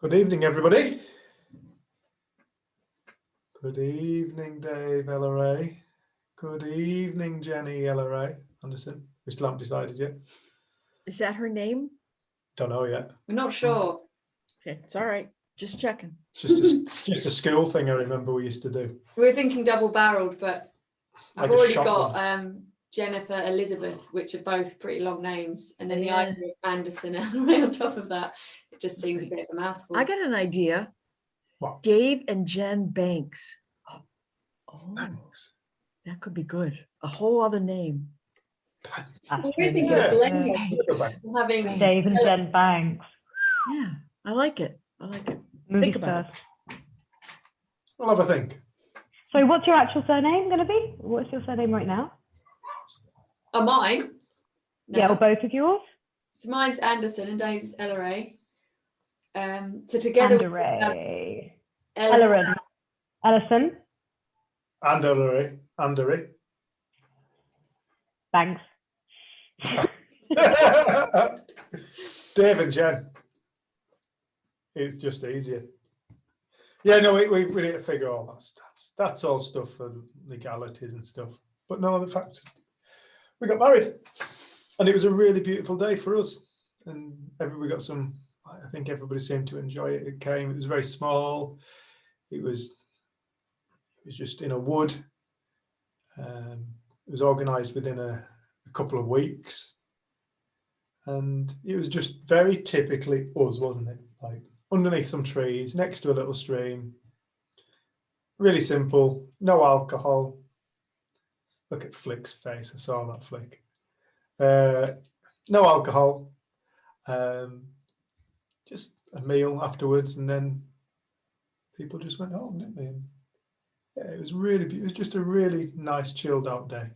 Good evening, everybody. Good evening, Dave LRA. Good evening, Jenny LRA Anderson. We still haven't decided yet. Is that her name? Don't know yet. We're not sure. Okay, it's all right. Just checking. It's just a school thing I remember we used to do. We're thinking double-barreled, but Like I've a already shotgun. got Jennifer Elizabeth, which are both pretty long names, and then the Yeah. idea of Anderson right on top of that. It just seems a bit of a mouthful. I got an idea. What? Dave and Jen Banks. Oh, Thanks. that could be good. A whole other name. Well, we're thinking Yeah. of blending, Banks. having Dave and Jen Banks. Yeah, I like it. I like it. Movie Think about it. stars. We'll have a think. So what's your actual surname going to be? What's your surname right now? mine. No. Yeah, or both of yours? So mine's Anderson and Dave's is LRA. So together Anderay. Ellison. Ellison. Andery. Banks. Dave and Jen. It's just easier. Yeah, no, we need to figure all that. That's all stuff for legalities and stuff. But no, the fact we got married, and it was a really beautiful day for us. And everybody got some. I think everybody seemed to enjoy it. It came. It was very small. It was just in a wood. It was organised within a couple of weeks, and it was just very typically us, wasn't it? Like underneath some trees, next to a little stream. Really simple. No alcohol. Look at Flick's face. I saw that Flick. No alcohol. Just a meal afterwards, and then people just went home, didn't they? And yeah, it was really. It was just a really nice, chilled out day,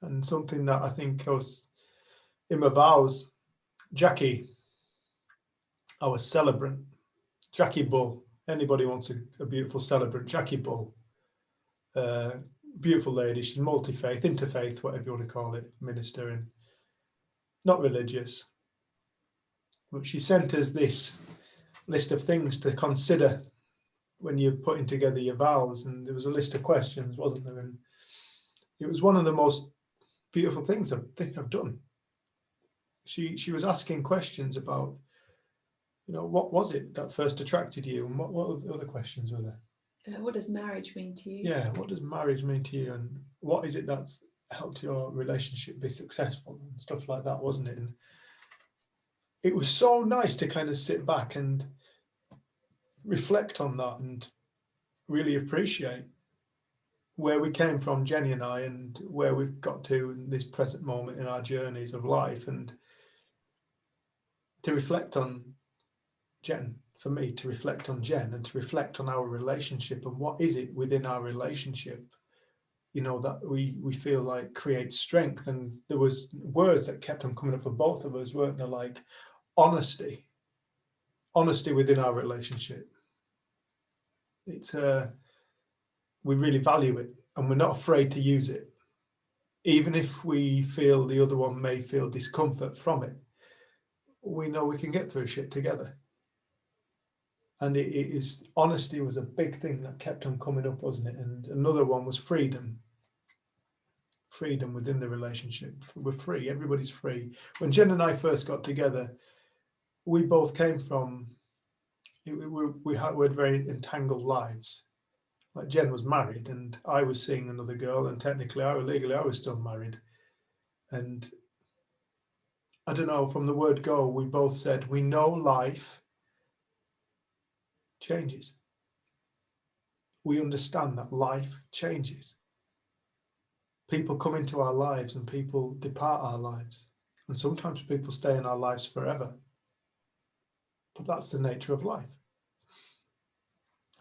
and something that I think I was in my vows. Jackie, our celebrant, Jackie Bull. Anybody wants a beautiful celebrant, Jackie Bull. Beautiful lady. She's multi-faith, interfaith, whatever you want to call it, minister, and not religious. But she sent us this list of things to consider when you're putting together your vows, and there was a list of questions, wasn't there? And it was one of the most beautiful things I think I've done. She was asking questions about, what was it that first attracted you, and what other questions were there? What does marriage mean to you? Yeah, what does marriage mean to you, and what is it that's helped your relationship be successful and stuff like that, wasn't it? And it was so nice to kind of sit back and reflect on that and really appreciate where we came from, Jenny and I, and where we've got to in this present moment in our journeys of life, and to reflect on Jen, for me to reflect on Jen and to reflect on our relationship and what is it within our relationship, that we feel like creates strength. And there was words that kept on coming up for both of us, weren't there? Like honesty within our relationship. It's we really value it, and we're not afraid to use it, even if we feel the other one may feel discomfort from it. We know we can get through shit together. And it is, honesty was a big thing that kept on coming up, wasn't it? And another one was freedom within the relationship. We're free, everybody's free. When Jen and I first got together, we both came from, we had very entangled lives. Like Jen was married and I was seeing another girl, and technically legally I was still married. And I don't know, from the word go, we both said, we know life changes. We understand that life changes. People come into our lives and people depart our lives. And sometimes people stay in our lives forever. But that's the nature of life.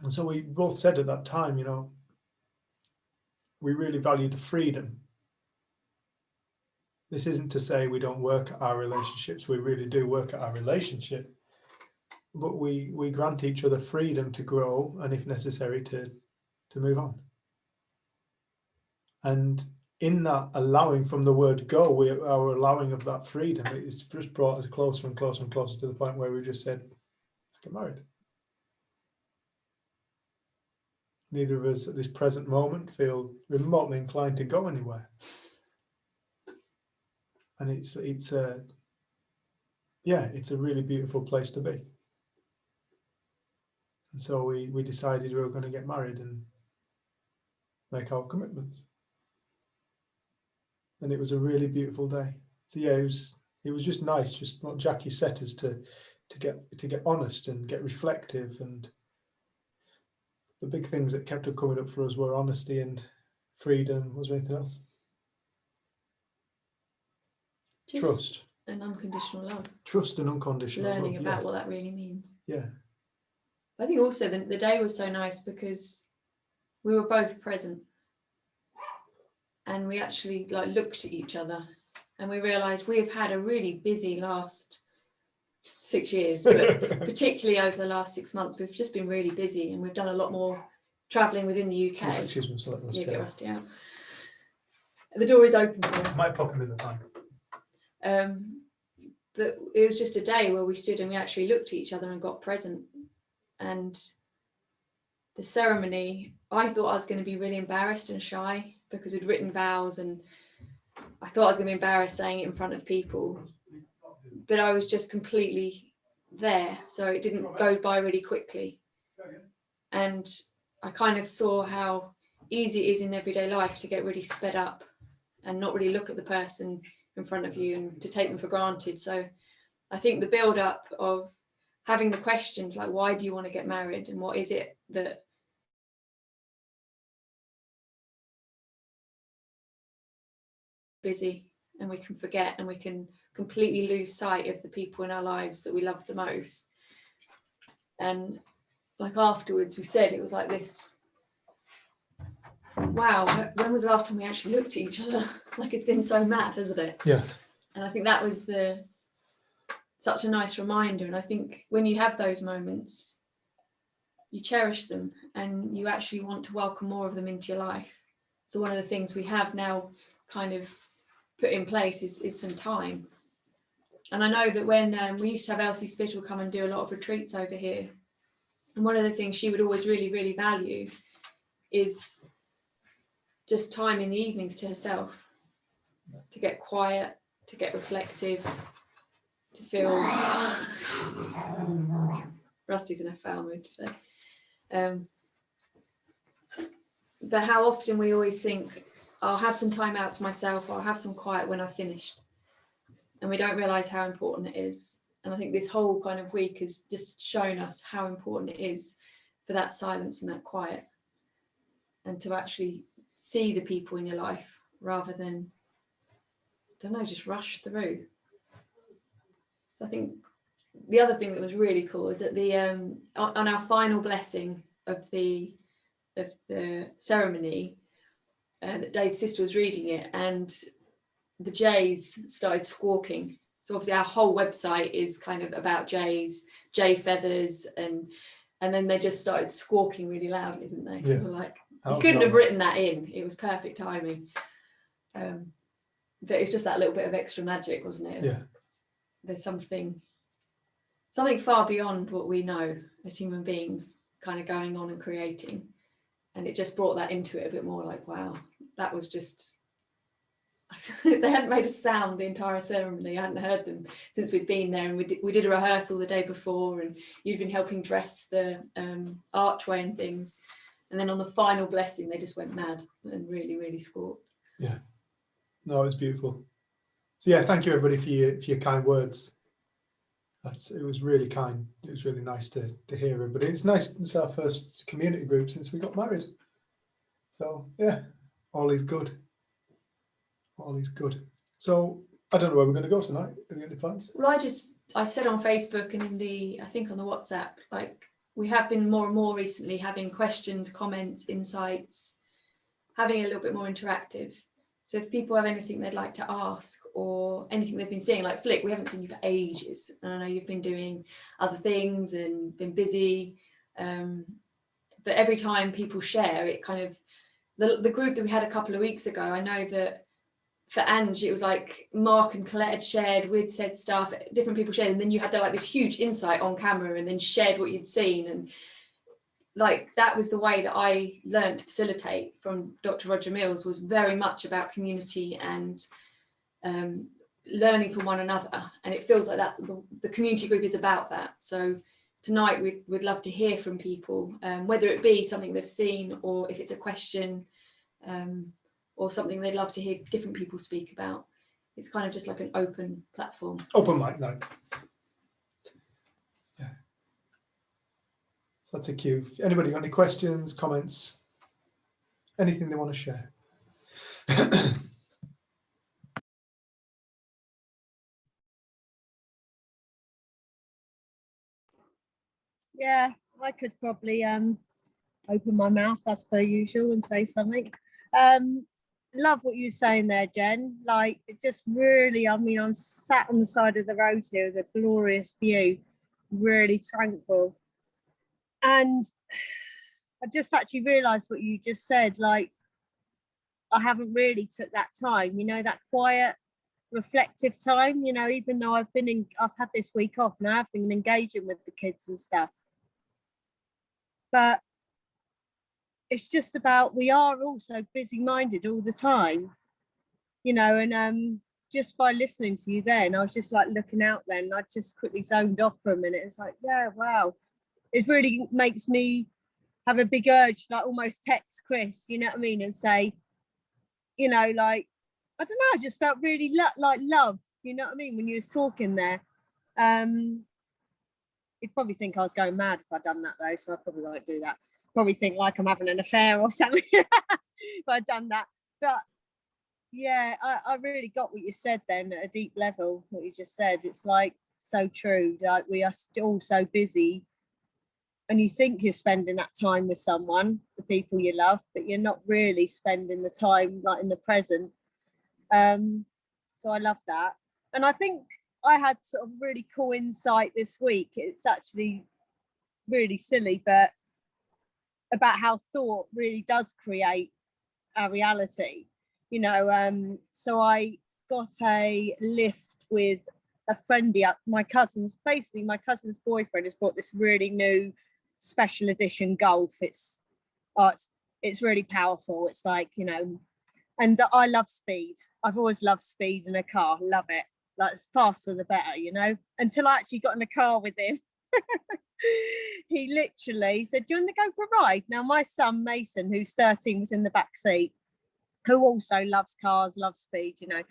And so we both said at that time, we really value the freedom. This isn't to say we don't work at our relationships. We really do work at our relationship. But we grant each other freedom to grow, and if necessary, to move on. And in that allowing, from the word go, our allowing of that freedom, it's just brought us closer and closer and closer to the point where we just said, let's get married. Neither of us at this present moment feel remotely inclined to go anywhere. And it's a really beautiful place to be. And so we decided we were going to get married and make our commitments. And it was a really beautiful day. So yeah, it was just nice, just what Jackie set us to get honest and get reflective. And the big things that kept on coming up for us were honesty and freedom. Was there anything else? Just Trust. and unconditional love. Trust and unconditional Learning love. about what that really means. Yeah. I think also the day was so nice because we were both present, and we actually like looked at each other, and we realised we have had a really busy last 6 years, but particularly over the last 6 months, we've just been really busy, and we've done a lot more travelling within the UK. Excuse me, so that Yeah, get Rusty out. The door is open for him. Might pop him in the time. But it was just a day where we stood and we actually looked at each other and got present. And the ceremony, I thought I was going to be really embarrassed and shy because we'd written vows, and I thought I was going to be embarrassed saying it in front of people, but I was just completely there, so it didn't go by really quickly. And I kind of saw how easy it is in everyday life to get really sped up and not really look at the person in front of you and to take them for granted. So I think the build up of having the questions like, why do you want to get married, and what is it that busy, and we can forget, and we can completely lose sight of the people in our lives that we love the most. And like afterwards we said, it was like this, wow, when was the last time we actually looked at each other? Like, it's been so mad, hasn't it? Yeah. And I think that was such a nice reminder. And I think when you have those moments, you cherish them and you actually want to welcome more of them into your life. So one of the things we have now kind of put in place is some time. And I know that when we used to have Elsie Spittle come and do a lot of retreats over here, and one of the things she would always really, really value is just time in the evenings to herself, to get quiet, to get reflective, to feel Rusty's in a foul mood today. But how often we always think, I'll have some time out for myself, or I'll have some quiet when I've finished. And we don't realise how important it is. And I think this whole kind of week has just shown us how important it is for that silence and that quiet, and to actually see the people in your life rather than, I don't know, just rush through. So I think the other thing that was really cool is that on our final blessing of the ceremony, that Dave's sister was reading it, and the jays started squawking. So obviously our whole website is kind of about jays, jay feathers, and then they just started squawking really loudly, didn't they? Yeah. So we're like, you couldn't have written that in. It was perfect timing. But it's just that little bit of extra magic, wasn't it? Yeah. There's something far beyond what we know as human beings kind of going on and creating. And it just brought that into it a bit more, like, wow, that was just, they hadn't made a sound the entire ceremony. I hadn't heard them since we'd been there, and we did a rehearsal the day before, and you'd been helping dress the archway and things. And then on the final blessing, they just went mad and really, really squawked. Yeah. No, it was beautiful. So yeah, thank you everybody for your kind words. It was really kind. It was really nice to hear everybody. It's nice. It's our first community group since we got married. So yeah, all is good. All is good. So I don't know where we're going to go tonight. Have you got any plans? Well, I said on Facebook and I think on the WhatsApp, like, we have been more and more recently having questions, comments, insights, having a little bit more interactive. So if people have anything they'd like to ask, or anything they've been seeing, like Flick, we haven't seen you for ages. And I know you've been doing other things and been busy. But every time people share, it kind of, the group that we had a couple of weeks ago, I know that for Ange, it was like Mark and Colette had shared, we'd said stuff, different people shared, and then you had like this huge insight on camera and then shared what you'd seen. And like that was the way that I learned to facilitate from Dr. Roger Mills, was very much about community and learning from one another. And it feels like that the community group is about that. So tonight we'd love to hear from people, whether it be something they've seen or if it's a question, or something they'd love to hear different people speak about. It's kind of just like an open platform. Open mic night. Yeah. So that's a cue. Anybody got any questions, comments, anything they want to share? Yeah, I could probably open my mouth as per usual and say something. Love what you're saying there, Jen. Like, it just really, I mean, I'm sat on the side of the road here with a glorious view, really tranquil. And I just actually realised what you just said. Like, I haven't really took that time, you know, that quiet, reflective time, you know, even though I've had this week off and I have been engaging with the kids and stuff. But it's just about, we are also busy minded all the time, you know, and just by listening to you then, I was just like looking out then, I just quickly zoned off for a minute. It's like, yeah, wow. It really makes me have a big urge to like almost text Chris, you know what I mean? And say, you know, like, I don't know, I just felt really like love, you know what I mean? When you was talking there. You'd probably think I was going mad if I'd done that though, so I probably won't do that. Probably think like I'm having an affair or something if I'd done that. But yeah, I really got what you said then at a deep level, what you just said. It's like so true. Like, we are still so busy and you think you're spending that time with someone, the people you love, but you're not really spending the time like in the present. So I love that. And I think I had sort of really cool insight this week. It's actually really silly, but about how thought really does create our reality, you know. So I got a lift with a friendly, my cousin's boyfriend has bought this really new special edition Golf. It's really powerful. It's like, you know, and I love speed. I've always loved speed in a car, love it. Like, it's faster the better, you know, until I actually got in the car with him. He literally said, do you want to go for a ride? Now, my son Mason, who's 13, was in the back seat, who also loves cars, loves speed, you know.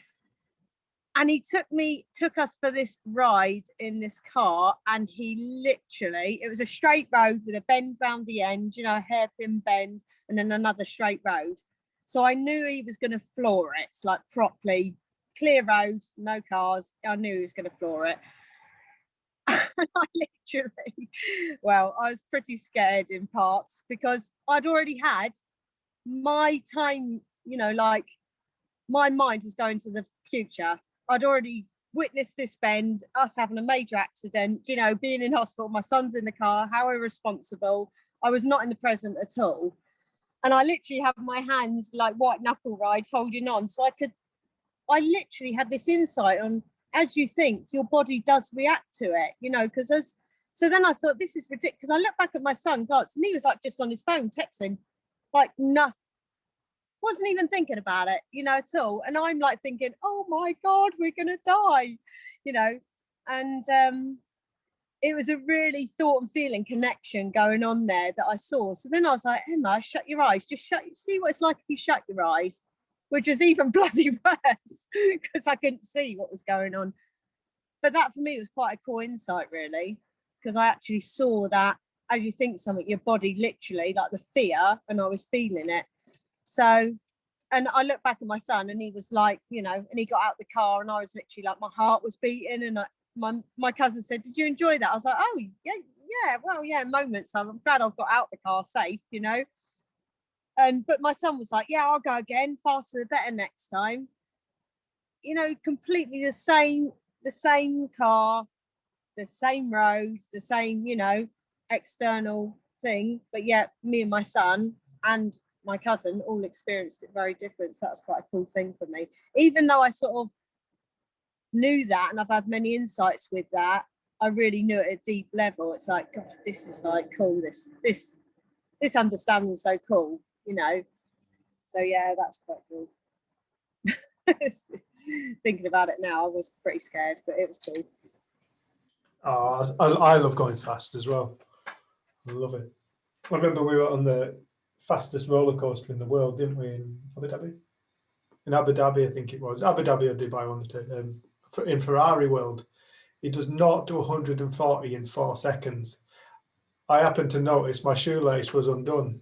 And he took us for this ride in this car, and he literally, it was a straight road with a bend round the end, you know, a hairpin bend, and then another straight road. So I knew he was going to floor it, like properly. Clear road, no cars. I knew he was going to floor it. And I literally, well, I was pretty scared in parts because I'd already had my time, you know, like my mind was going to the future. I'd already witnessed this bend, us having a major accident, you know, being in hospital, my son's in the car, how irresponsible. I was not in the present at all. And I literally have my hands like white knuckle ride holding on. So I literally had this insight on, as you think, your body does react to it, you know, so then I thought, this is ridiculous. I looked back at my son, glanced, and he was like just on his phone texting, like nothing, wasn't even thinking about it, you know, at all. And I'm like thinking, oh my God, we're going to die, you know. And it was a really thought and feeling connection going on there that I saw. So then I was like, Emma, shut your eyes, see what it's like if you shut your eyes. Which was even bloody worse because I couldn't see what was going on. But that for me was quite a cool insight, really, because I actually saw that as you think something, your body literally, like the fear, and I was feeling it. So, and I looked back at my son and he was like, you know, and he got out the car and I was literally like, my heart was beating. And my cousin said, did you enjoy that? I was like, oh, yeah, well, yeah, moments. I'm glad I've got out the car safe, you know. But my son was like, yeah, I'll go again, faster the better next time. You know, completely the same car, the same roads, the same, you know, external thing. But yet me and my son and my cousin all experienced it very different. So that's quite a cool thing for me. Even though I sort of knew that and I've had many insights with that, I really knew at a deep level. It's like, God, this is like cool. This understanding is so cool, you know. So yeah, that's quite cool. Thinking about it now, I was pretty scared, but it was cool. Oh, I love going fast as well. I love it. I remember we were on the fastest roller coaster in the world, didn't we, in Abu Dhabi? In Abu Dhabi, I think it was. Abu Dhabi or Dubai, one of the two. In Ferrari World, it does 0 to 140 in 4 seconds. I happened to notice my shoelace was undone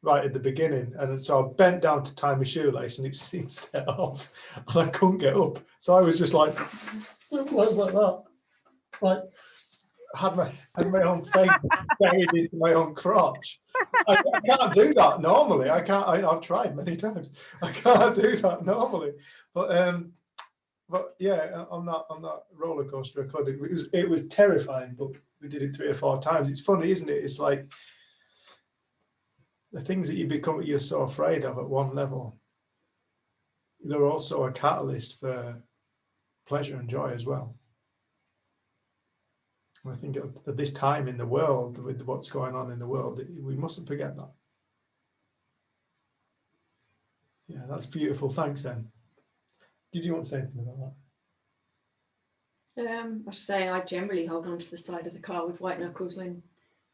right at the beginning, and so I bent down to tie my shoelace, and it set off, and I couldn't get up. So I was just like, I was like that, like had my own face buried into my own crotch. I can't do that normally. I can't. I've tried many times. I can't do that normally, but yeah, on that roller coaster, I could. It was terrifying, but we did it 3 or 4 times. It's funny, isn't it? It's like the things that you're so afraid of at one level, they're also a catalyst for pleasure and joy as well. And I think at this time in the world, with what's going on in the world, we mustn't forget that. Yeah, that's beautiful. Thanks, Em. Did you want to say anything about that? I should say I generally hold on to the side of the car with white knuckles when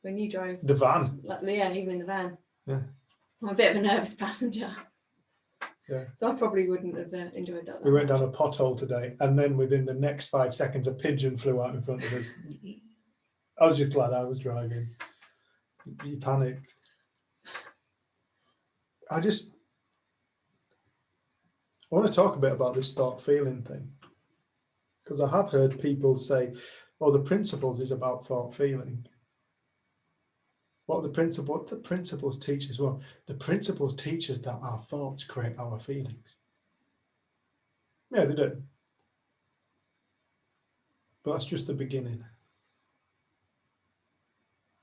you drove. The van. Like, yeah, even in the van. Yeah. I'm a bit of a nervous passenger. Yeah. So I probably wouldn't have enjoyed that. We went down a pothole today, and then within the next 5 seconds, a pigeon flew out in front of us. I was just glad I was driving. You panicked. I want to talk a bit about this thought feeling thing, because I have heard people say, "Oh, the principles is about thought feeling." What the principles teach us? Well, the principles teach us that our thoughts create our feelings. Yeah, they do. But that's just the beginning.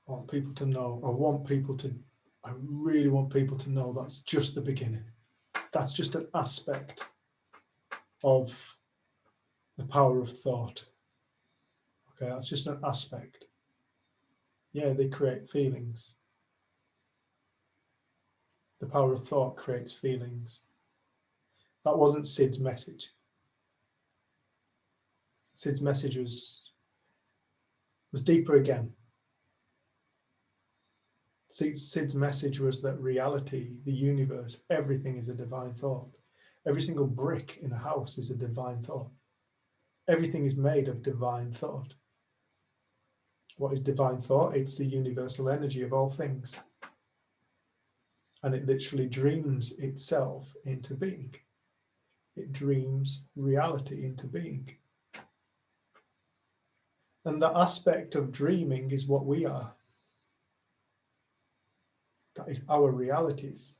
I want people to know, I really want people to know that's just the beginning. That's just an aspect of the power of thought. Okay, that's just an aspect. Yeah, they create feelings. The power of thought creates feelings. That wasn't Sid's message. Sid's message was deeper again. Sid's message was that reality, the universe, everything is a divine thought. Every single brick in a house is a divine thought. Everything is made of divine thought. What is divine thought? It's the universal energy of all things. And it literally dreams itself into being. It dreams reality into being. And that aspect of dreaming is what we are. That is our realities.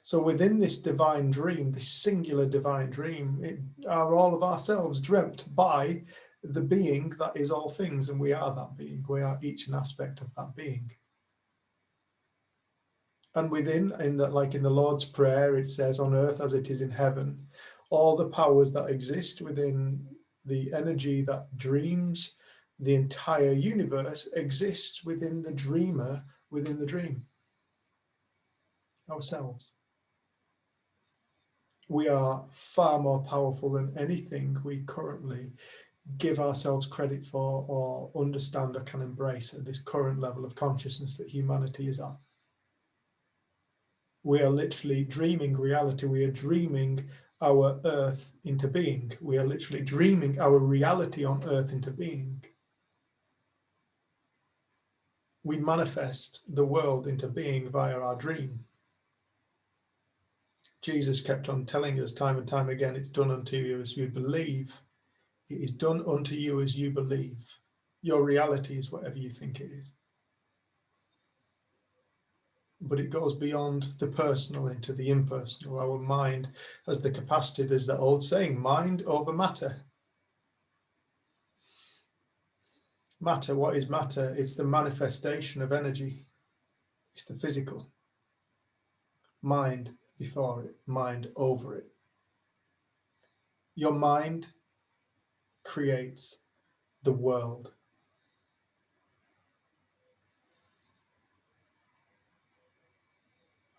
So within this divine dream, this singular divine dream, are all of ourselves dreamt by the being that is all things, and we are that being. We are each an aspect of that being. And within, like in the Lord's Prayer, it says, "On earth as it is in heaven," all the powers that exist within the energy that dreams the entire universe exists within the dreamer, within the dream. Ourselves. We are far more powerful than anything we currently give ourselves credit for or understand or can embrace at this current level of consciousness that humanity is at. We are literally dreaming reality. We are dreaming our earth into being. We are literally dreaming our reality on earth into being. We manifest the world into being via our dream. Jesus kept on telling us time and time again, "It's done unto you as you believe." It is done unto you as you believe. Your reality is whatever you think it is. But it goes beyond the personal into the impersonal. Our mind has the capacity, there's that old saying, mind over matter. Matter, what is matter? It's the manifestation of energy. It's the physical. mind before it, mind over it. Your mind creates the world.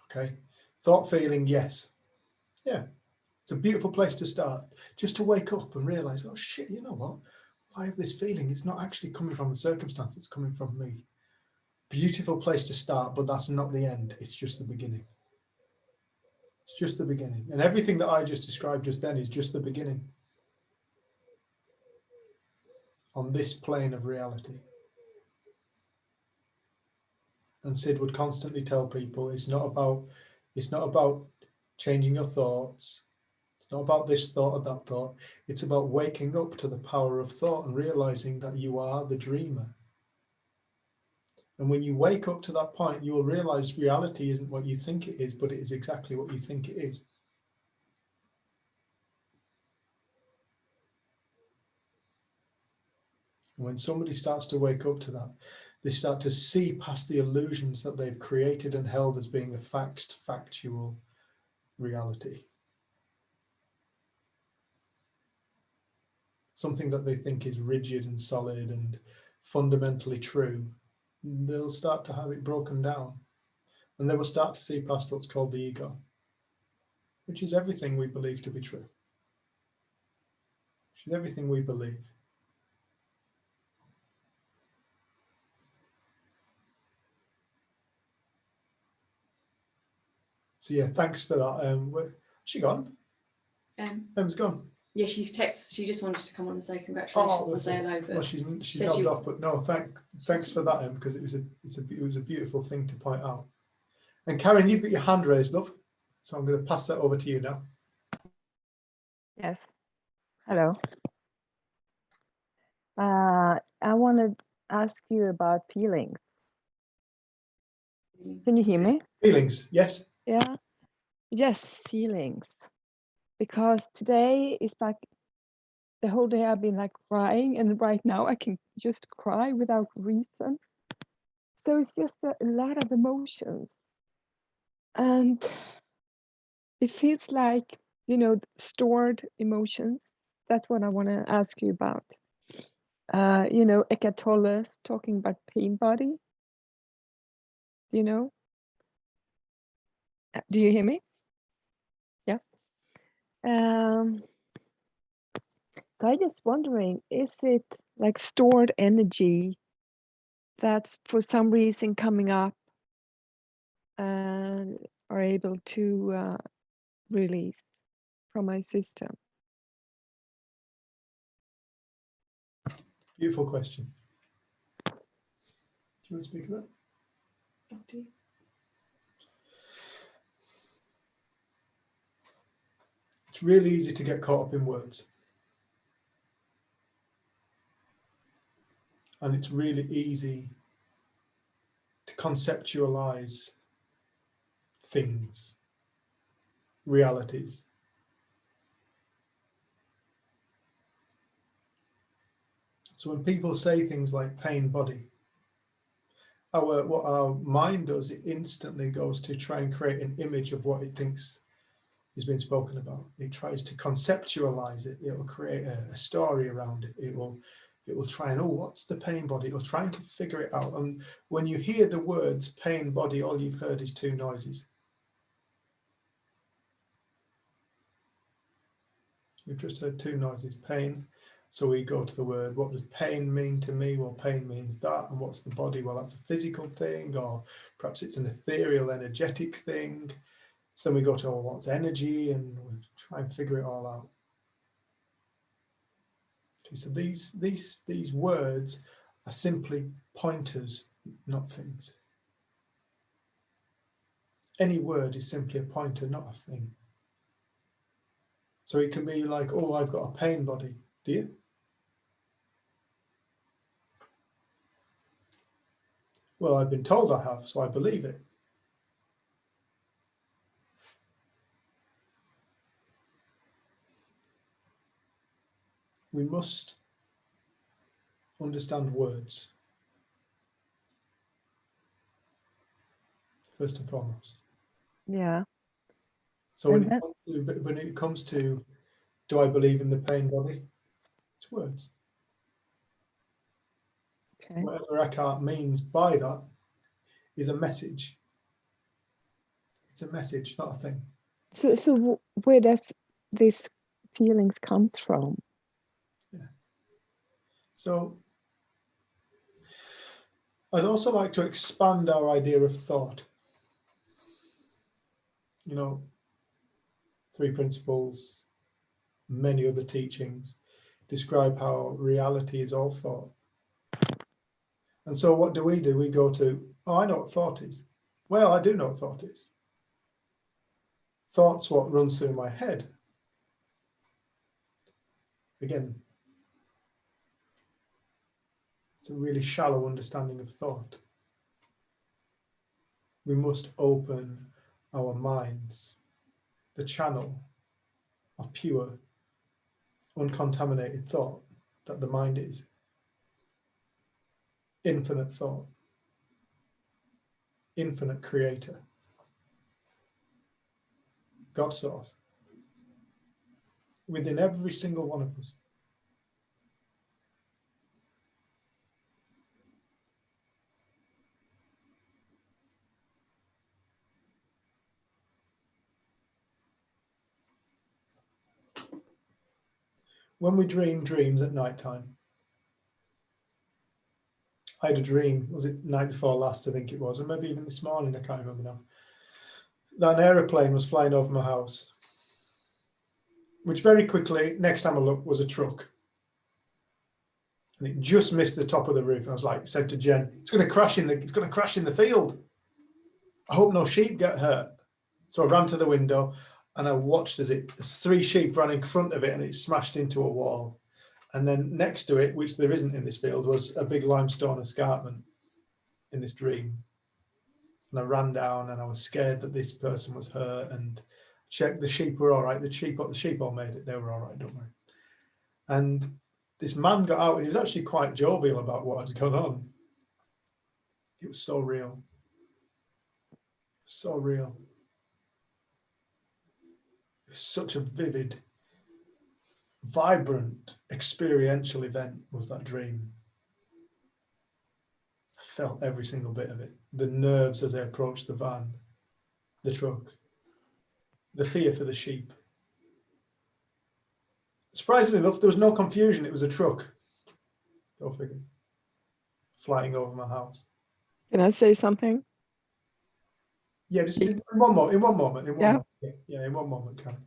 Okay, thought, feeling, yes. Yeah, it's a beautiful place to start. Just to wake up and realize, oh shit, you know what? I have this feeling. It's not actually coming from the circumstance, it's coming from me. Beautiful place to start, but that's not the end. It's just the beginning. It's just the beginning. And everything that I just described just then is just the beginning. On this plane of reality. And Sid would constantly tell people it's not about changing your thoughts. It's not about this thought or that thought. It's about waking up to the power of thought and realizing that you are the dreamer. And when you wake up to that point, you will realize reality isn't what you think it is, but it is exactly what you think it is. And when somebody starts to wake up to that, they start to see past the illusions that they've created and held as being a factual reality. Something that they think is rigid and solid and fundamentally true, they'll start to have it broken down. And they will start to see past what's called the ego, which is everything we believe to be true. Which is everything we believe. So yeah, thanks for that. Where's she gone? Em's gone. Yeah, she just wanted to come on and say congratulations and say hello. But well, she's said nodded she- off, but no, thanks for that, Em, because it was a beautiful thing to point out. And Karen, you've got your hand raised, love. So I'm going to pass that over to you now. Yes. Hello. I want to ask you about feelings. Can you hear me? Feelings, yes. Yeah. Yes, feelings. Because today is like the whole day I've been like crying, and right now I can just cry without reason. So it's just a lot of emotions. And it feels like, stored emotions. That's what I want to ask you about. Eckhart Tolle talking about pain body. Do you hear me? Yeah. So I'm just wondering, is it like stored energy that's for some reason coming up and are able to release from my system? Beautiful question. Do you want to speak about it? It's really easy to get caught up in words. And it's really easy to conceptualize things, realities. So when people say things like pain body, what our mind does, it instantly goes to try and create an image of what it thinks is being spoken about. It tries to conceptualize it. It will create a story around it. It will try and, what's the pain body? It'll try to figure it out. And when you hear the words pain body, all you've heard is two noises. You've just heard two noises, pain. So we go to the word, what does pain mean to me? Well, pain means that. And what's the body? Well, that's a physical thing, or perhaps it's an ethereal, energetic thing. So we go to, what's energy? And we try and figure it all out. Okay, so these words are simply pointers, not things. Any word is simply a pointer, not a thing. So it can be like, I've got a pain body. Do you? Well, I've been told I have, so I believe it. We must understand words, first and foremost. Yeah. So And that, when it comes to, do I believe in the pain body? It's words. okay. Whatever Eckhart means by that is a message. It's a message, not a thing. So where does this feelings comes from? So I'd also like to expand our idea of thought. You know, 3 principles, many other teachings describe how reality is all thought. And so what do? We go to, oh, I know what thought is. Well, I do know what thought is. Thought's what runs through my head. Again, it's a really shallow understanding of thought. We must open our minds, the channel of pure, uncontaminated thought that the mind is. Infinite thought, infinite creator, God source, within every single one of us. When we dream dreams at night time, I had a dream, was it night before last, I think it was, or maybe even this morning, I can't remember now, that an aeroplane was flying over my house, which very quickly, next time I looked, was a truck. And it just missed the top of the roof. And I was like, said to Jen, it's going to crash in the field. I hope no sheep get hurt. So I ran to the window and I watched as 3 sheep ran in front of it and it smashed into a wall. And then next to it, which there isn't in this field, was a big limestone escarpment in this dream. And I ran down and I was scared that this person was hurt and checked the sheep were all right. The sheep all made it. They were all right, don't worry. And this man got out and he was actually quite jovial about what had gone on. It was so real. So real. It was such a vivid, vibrant, experiential event was that dream. I felt every single bit of it. The nerves as I approached the van, the truck, the fear for the sheep. Surprisingly enough, there was no confusion. It was a truck. Go figure. Flying over my house. Can I say something? Yeah, just in one moment. In one moment. Yeah. Yeah, in one moment, Karen.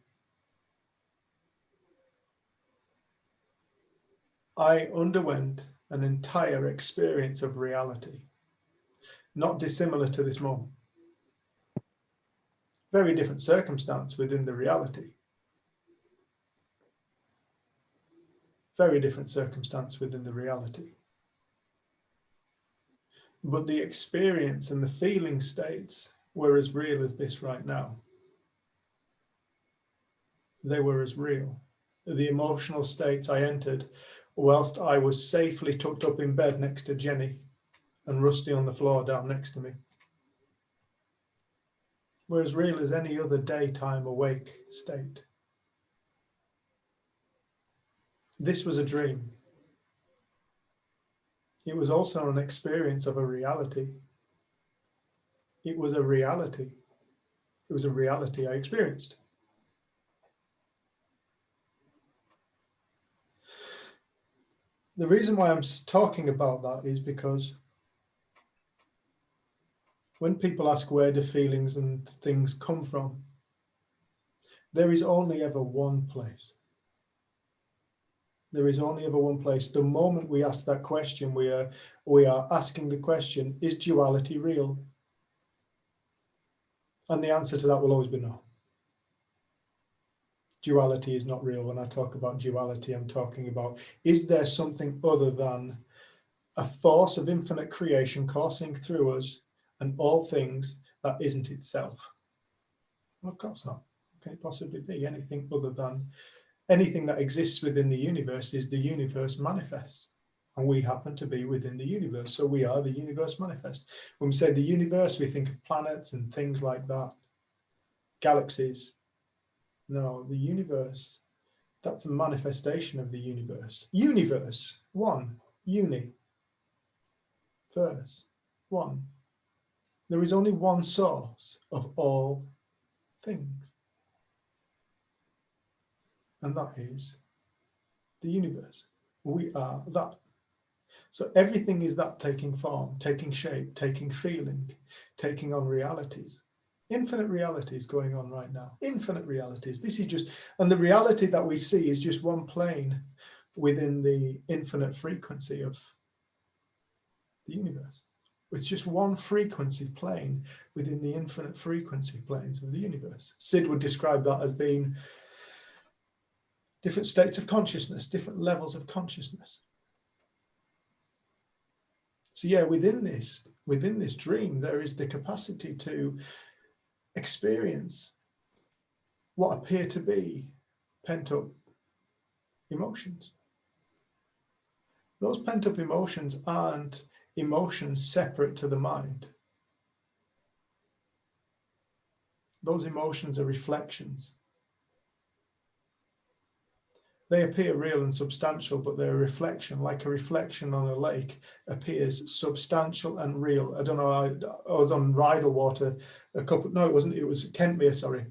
I underwent an entire experience of reality, not dissimilar to this moment. Very different circumstance within the reality. Very different circumstance within the reality. But the experience and the feeling states were as real as this right now. They were as real. The emotional states I entered whilst I was safely tucked up in bed next to Jenny and Rusty on the floor down next to me were as real as any other daytime awake state. This was a dream. It was also an experience of a reality. It was a reality. It was a reality I experienced. The reason why I'm talking about that is because when people ask where do feelings and things come from, there is only ever one place. There is only ever one place. The moment we ask that question, we are asking the question, is duality real? And the answer to that will always be no. Duality is not real. When I talk about duality, I'm talking about, is there something other than a force of infinite creation coursing through us and all things that isn't itself? Well, of course not. Can it possibly be anything other than anything that exists within the universe is the universe manifest, and we happen to be within the universe, so we are the universe manifest. When we say the universe, we think of planets and things like that. galaxies. No, the universe, that's a manifestation of the universe. Universe, one, uni, verse, one. There is only one source of all things, and that is the universe. We are that. So everything is that taking form, taking shape, taking feeling, taking on realities. Infinite realities going on right now. Infinite realities. This is just, and the reality that we see is just one plane within the infinite frequency of the universe. It's just one frequency plane within the infinite frequency planes of the universe. Sid would describe that as being different states of consciousness, different levels of consciousness. So yeah, within this dream, there is the capacity to experience what appear to be pent up emotions. Those pent up emotions aren't emotions separate to the mind. Those emotions are reflections. They appear real and substantial, but they're a reflection, like a reflection on a lake appears substantial and real. I don't know, I was on Rydal Water it was Kentmere, sorry.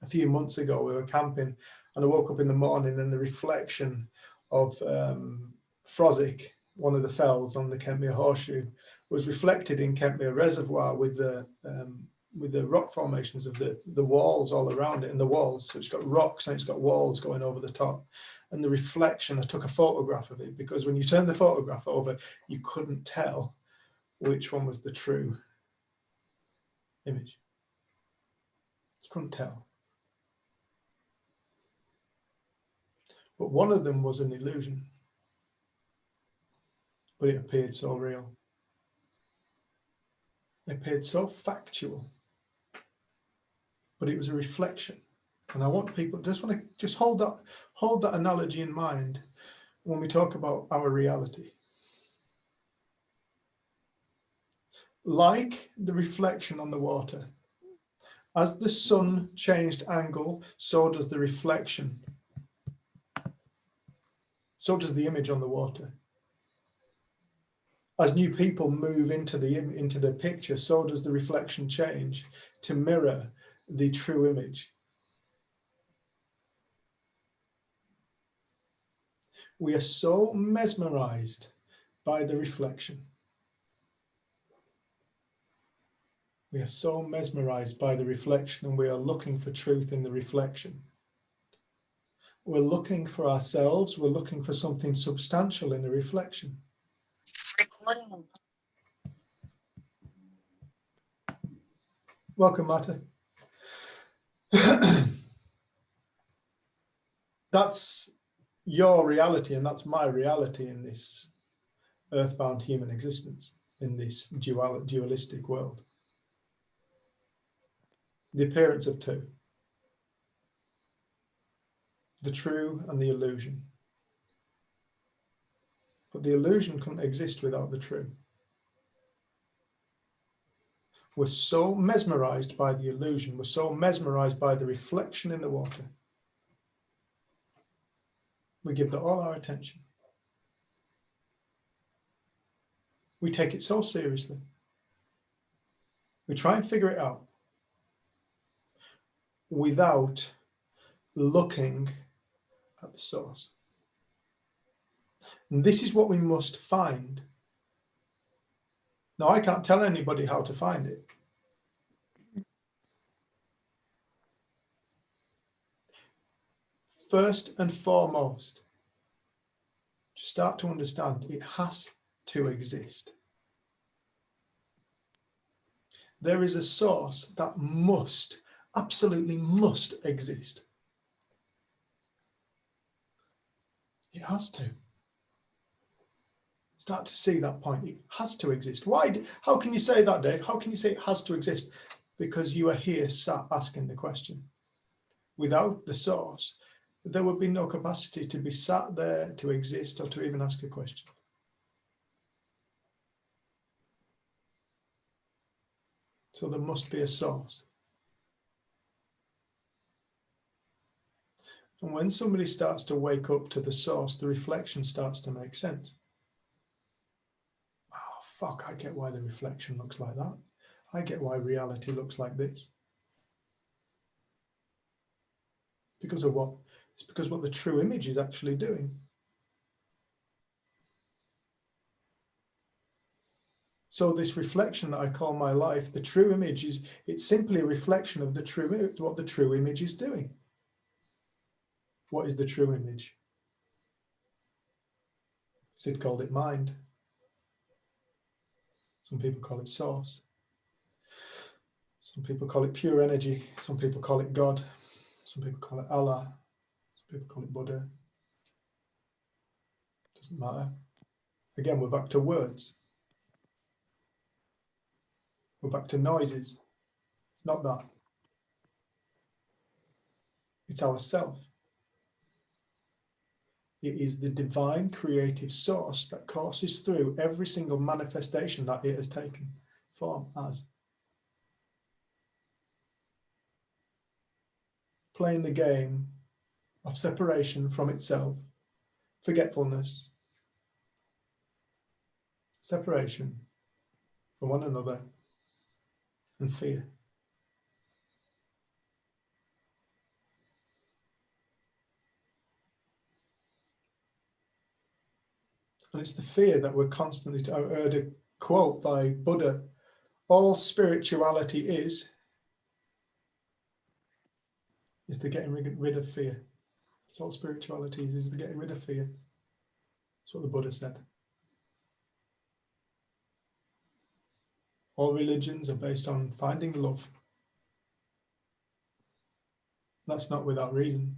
A few months ago, we were camping and I woke up in the morning and the reflection of Frosick, one of the fells on the Kentmere Horseshoe, was reflected in Kentmere Reservoir with the rock formations of the walls all around it, and the walls. So it's got rocks and it's got walls going over the top. And the reflection, I took a photograph of it because when you turn the photograph over, you couldn't tell which one was the true image. You couldn't tell. But one of them was an illusion. But it appeared so real. It appeared so factual. But it was a reflection. And I want people just hold that analogy in mind when we talk about our reality. Like the reflection on the water. As the sun changed angle, so does the reflection. So does the image on the water. As new people move into the picture, so does the reflection change to mirror the true image. We are so mesmerized by the reflection. We are so mesmerized by the reflection, and we are looking for truth in the reflection. We're looking for ourselves, we're looking for something substantial in the reflection. Welcome, Marta. That's your reality, and that's my reality in this earthbound human existence, in this dualistic world. The appearance of two. The true and the illusion. But the illusion couldn't exist without the true. We're so mesmerized by the illusion, we're so mesmerized by the reflection in the water. We give that all our attention. We take it so seriously. We try and figure it out without looking at the source. And this is what we must find. Now, I can't tell anybody how to find it. First and foremost, start to understand it has to exist. There is a source that must, absolutely must exist. It has to. Start to see that point. It has to exist. Why? How can you say that, Dave? How can you say it has to exist? Because you are here sat asking the question. Without the source, there would be no capacity to be sat there, to exist, or to even ask a question. So there must be a source. And when somebody starts to wake up to the source, the reflection starts to make sense. Oh, fuck, I get why the reflection looks like that. I get why reality looks like this. Because of what? It's because what the true image is actually doing. So this reflection that I call my life, the true image it's simply a reflection of the true image, what the true image is doing. What is the true image? Sid called it mind. Some people call it source. Some people call it pure energy. Some people call it God. Some people call it Allah. Some people call it Buddha. Doesn't matter. Again, we're back to words. We're back to noises. It's not that. It's ourself. It is the divine creative source that courses through every single manifestation that it has taken form as. Playing the game of separation from itself, forgetfulness, separation from one another, and fear. And it's the fear that we're constantly, I heard a quote by Buddha, all spirituality is the getting rid of fear. That's all spirituality is the getting rid of fear. That's what the Buddha said. All religions are based on finding love. That's not without reason.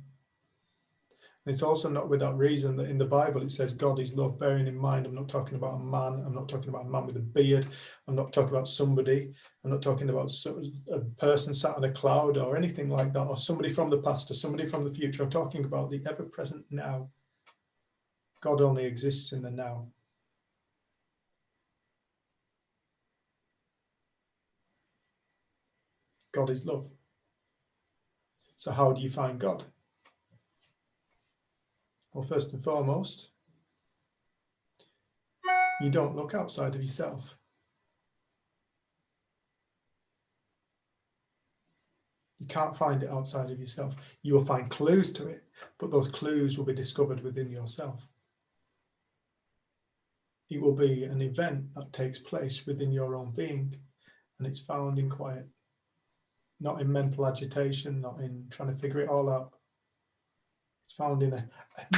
And it's also not without reason that in the Bible it says God is love, bearing in mind I'm not talking about a man, I'm not talking about a man with a beard, I'm not talking about somebody, I'm not talking about a person sat on a cloud or anything like that, or somebody from the past or somebody from the future. I'm talking about the ever-present now. God only exists in the now. God is love. So how do you find God? Well, first and foremost, you don't look outside of yourself. You can't find it outside of yourself. You will find clues to it, but those clues will be discovered within yourself. It will be an event that takes place within your own being, and it's found in quiet, not in mental agitation, not in trying to figure it all out. It's found in a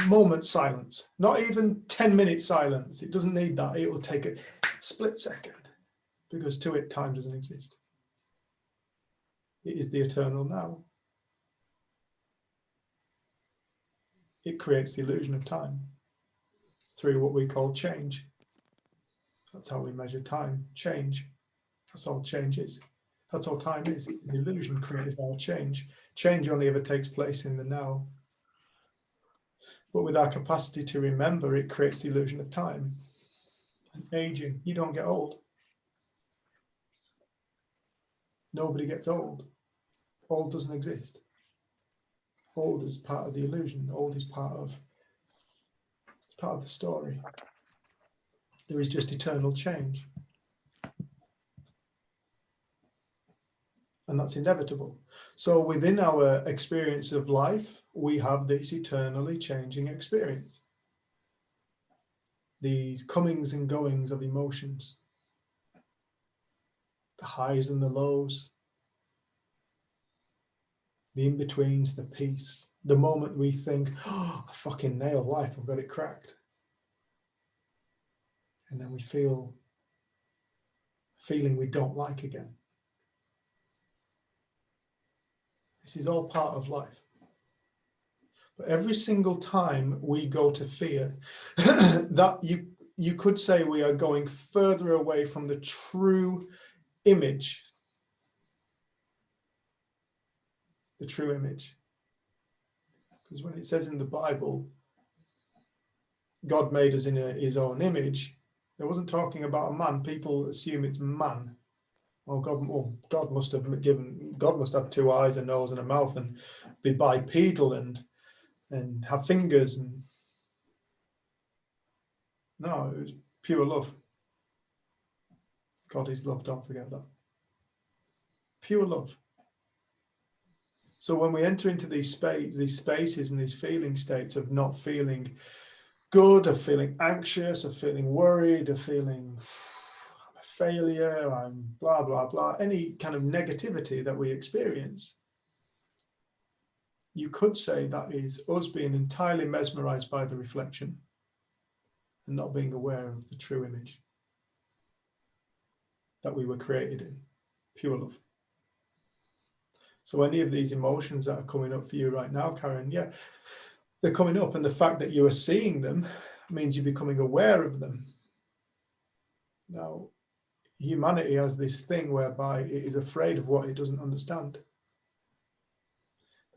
moment's silence, not even 10 minutes silence. It doesn't need that. It will take a split second, because to it, time doesn't exist. It is the eternal now. It creates the illusion of time through what we call change. That's how we measure time, change. That's all change is. That's all time is, an illusion created by change. Change only ever takes place in the now. But with our capacity to remember, it creates the illusion of time. And aging, you don't get old. Nobody gets old. Old doesn't exist. Old is part of the illusion. Old is part of the story. There is just eternal change. And that's inevitable. So within our experience of life, we have this eternally changing experience. These comings and goings of emotions. The highs and the lows. The in-betweens, the peace. The moment we think, oh, I fucking nailed life, I've got it cracked. And then we feel feeling we don't like again. This is all part of life. But every single time we go to fear, that you could say we are going further away from the true image. The true image. Because when it says in the Bible, God made us in his own image, it wasn't talking about a man. People assume it's man. God must have 2 eyes, a nose, and a mouth, and be bipedal and and have fingers. And no, it was pure love. God is love, don't forget that. Pure love. So when we enter into these spaces and these feeling states of not feeling good, of feeling anxious, of feeling worried, of feeling I'm a failure, I'm blah, blah, blah, any kind of negativity that we experience, you could say that is us being entirely mesmerized by the reflection and not being aware of the true image that we were created in, pure love. So any of these emotions that are coming up for you right now, Karen, yeah, they're coming up, and the fact that you are seeing them means you're becoming aware of them. Now, humanity has this thing whereby it is afraid of what it doesn't understand.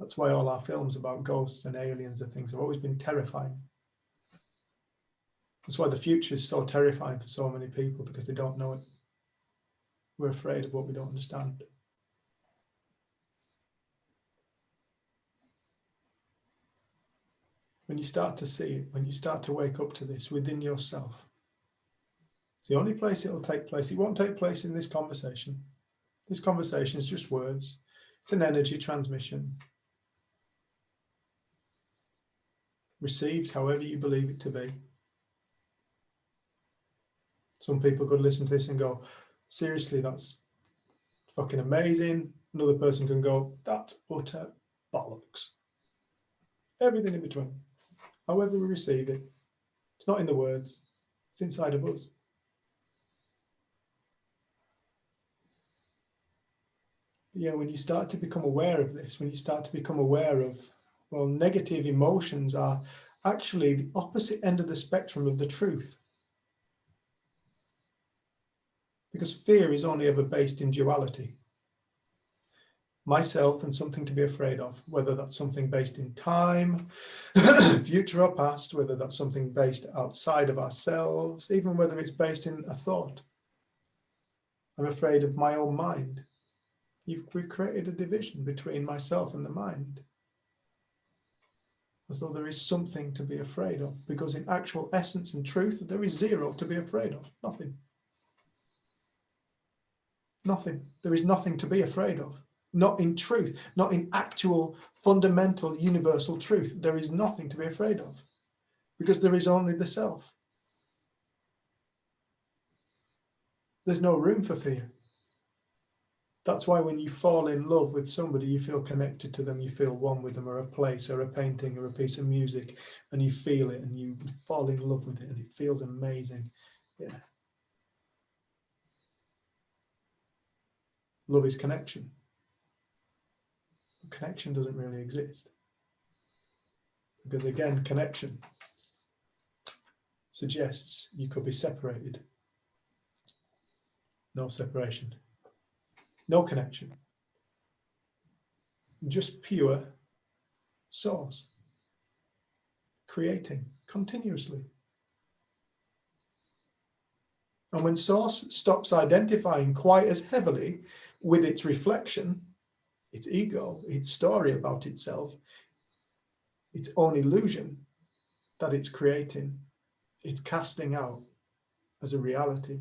That's why all our films about ghosts and aliens and things have always been terrifying. That's why the future is so terrifying for so many people, because they don't know it. We're afraid of what we don't understand. When you start to see it, when you start to wake up to this within yourself, it's the only place it'll take place. It won't take place in this conversation. This conversation is just words. It's an energy transmission, received however you believe it to be. Some people could listen to this and go, seriously, that's fucking amazing. Another person can go, that's utter bollocks. Everything in between. However we receive it, it's not in the words, it's inside of us. Yeah, when you start to become aware of this, when you start to become aware of, well, negative emotions are actually the opposite end of the spectrum of the truth. Because fear is only ever based in duality. Myself and something to be afraid of, whether that's something based in time, future or past, whether that's something based outside of ourselves, even whether it's based in a thought. I'm afraid of my own mind. We've created a division between myself and the mind, as though there is something to be afraid of, because in actual essence and truth, there is zero to be afraid of, nothing. Nothing. There is nothing to be afraid of. Not in truth, not in actual fundamental universal truth. There is nothing to be afraid of, because there is only the self. There's no room for fear. That's why when you fall in love with somebody, you feel connected to them, you feel one with them, or a place or a painting or a piece of music, and you feel it and you fall in love with it and it feels amazing. Yeah. Love is connection. Connection doesn't really exist. Because again, connection suggests you could be separated. No separation. No connection. Just pure source. Creating continuously. And when source stops identifying quite as heavily with its reflection, its ego, its story about itself, its own illusion that it's creating, it's casting out as a reality,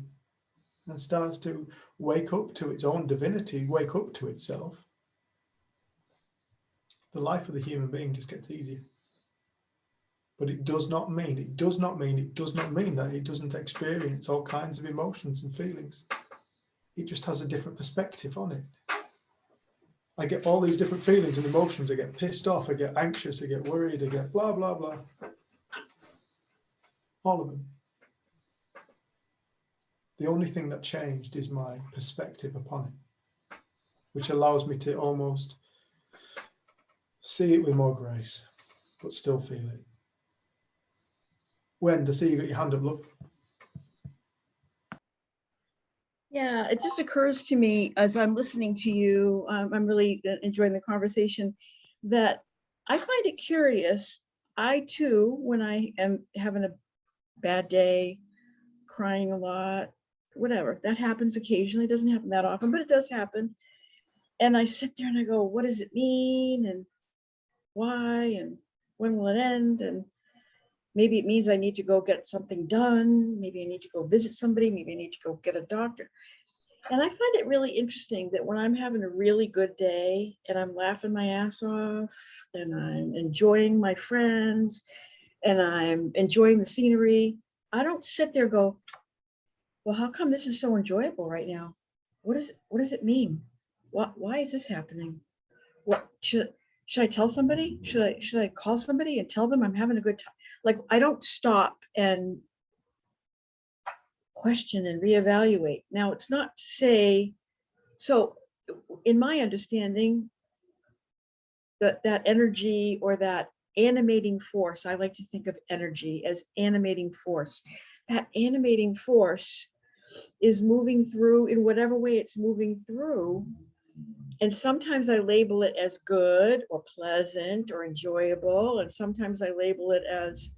and starts to wake up to its own divinity, wake up to itself, the life of the human being just gets easier. But it does not mean that it doesn't experience all kinds of emotions and feelings. It just has a different perspective on it. I get all these different feelings and emotions. I get pissed off, I get anxious, I get worried, I get blah, blah, blah. All of them. The only thing that changed is my perspective upon it, which allows me to almost see it with more grace, but still feel it. When, to see you got your hand up, love. Yeah, it just occurs to me as I'm listening to you, I'm really enjoying the conversation, that I find it curious. I too, when I am having a bad day, crying a lot, whatever, that happens occasionally. It doesn't happen that often, but it does happen. And I sit there and I go, what does it mean? And why? And when will it end? And maybe it means I need to go get something done. Maybe I need to go visit somebody. Maybe I need to go get a doctor. And I find it really interesting that when I'm having a really good day and I'm laughing my ass off and I'm enjoying my friends and I'm enjoying the scenery, I don't sit there and go, well, how come this is so enjoyable right now? What does it mean? Why is this happening? What should I tell somebody? Should I call somebody and tell them I'm having a good time? Like, I don't stop and question and reevaluate. Now, it's not to say, so in my understanding, that energy or that animating force, I like to think of energy as animating force. That animating force is moving through in whatever way it's moving through. And sometimes I label it as good or pleasant or enjoyable. And sometimes I label it as,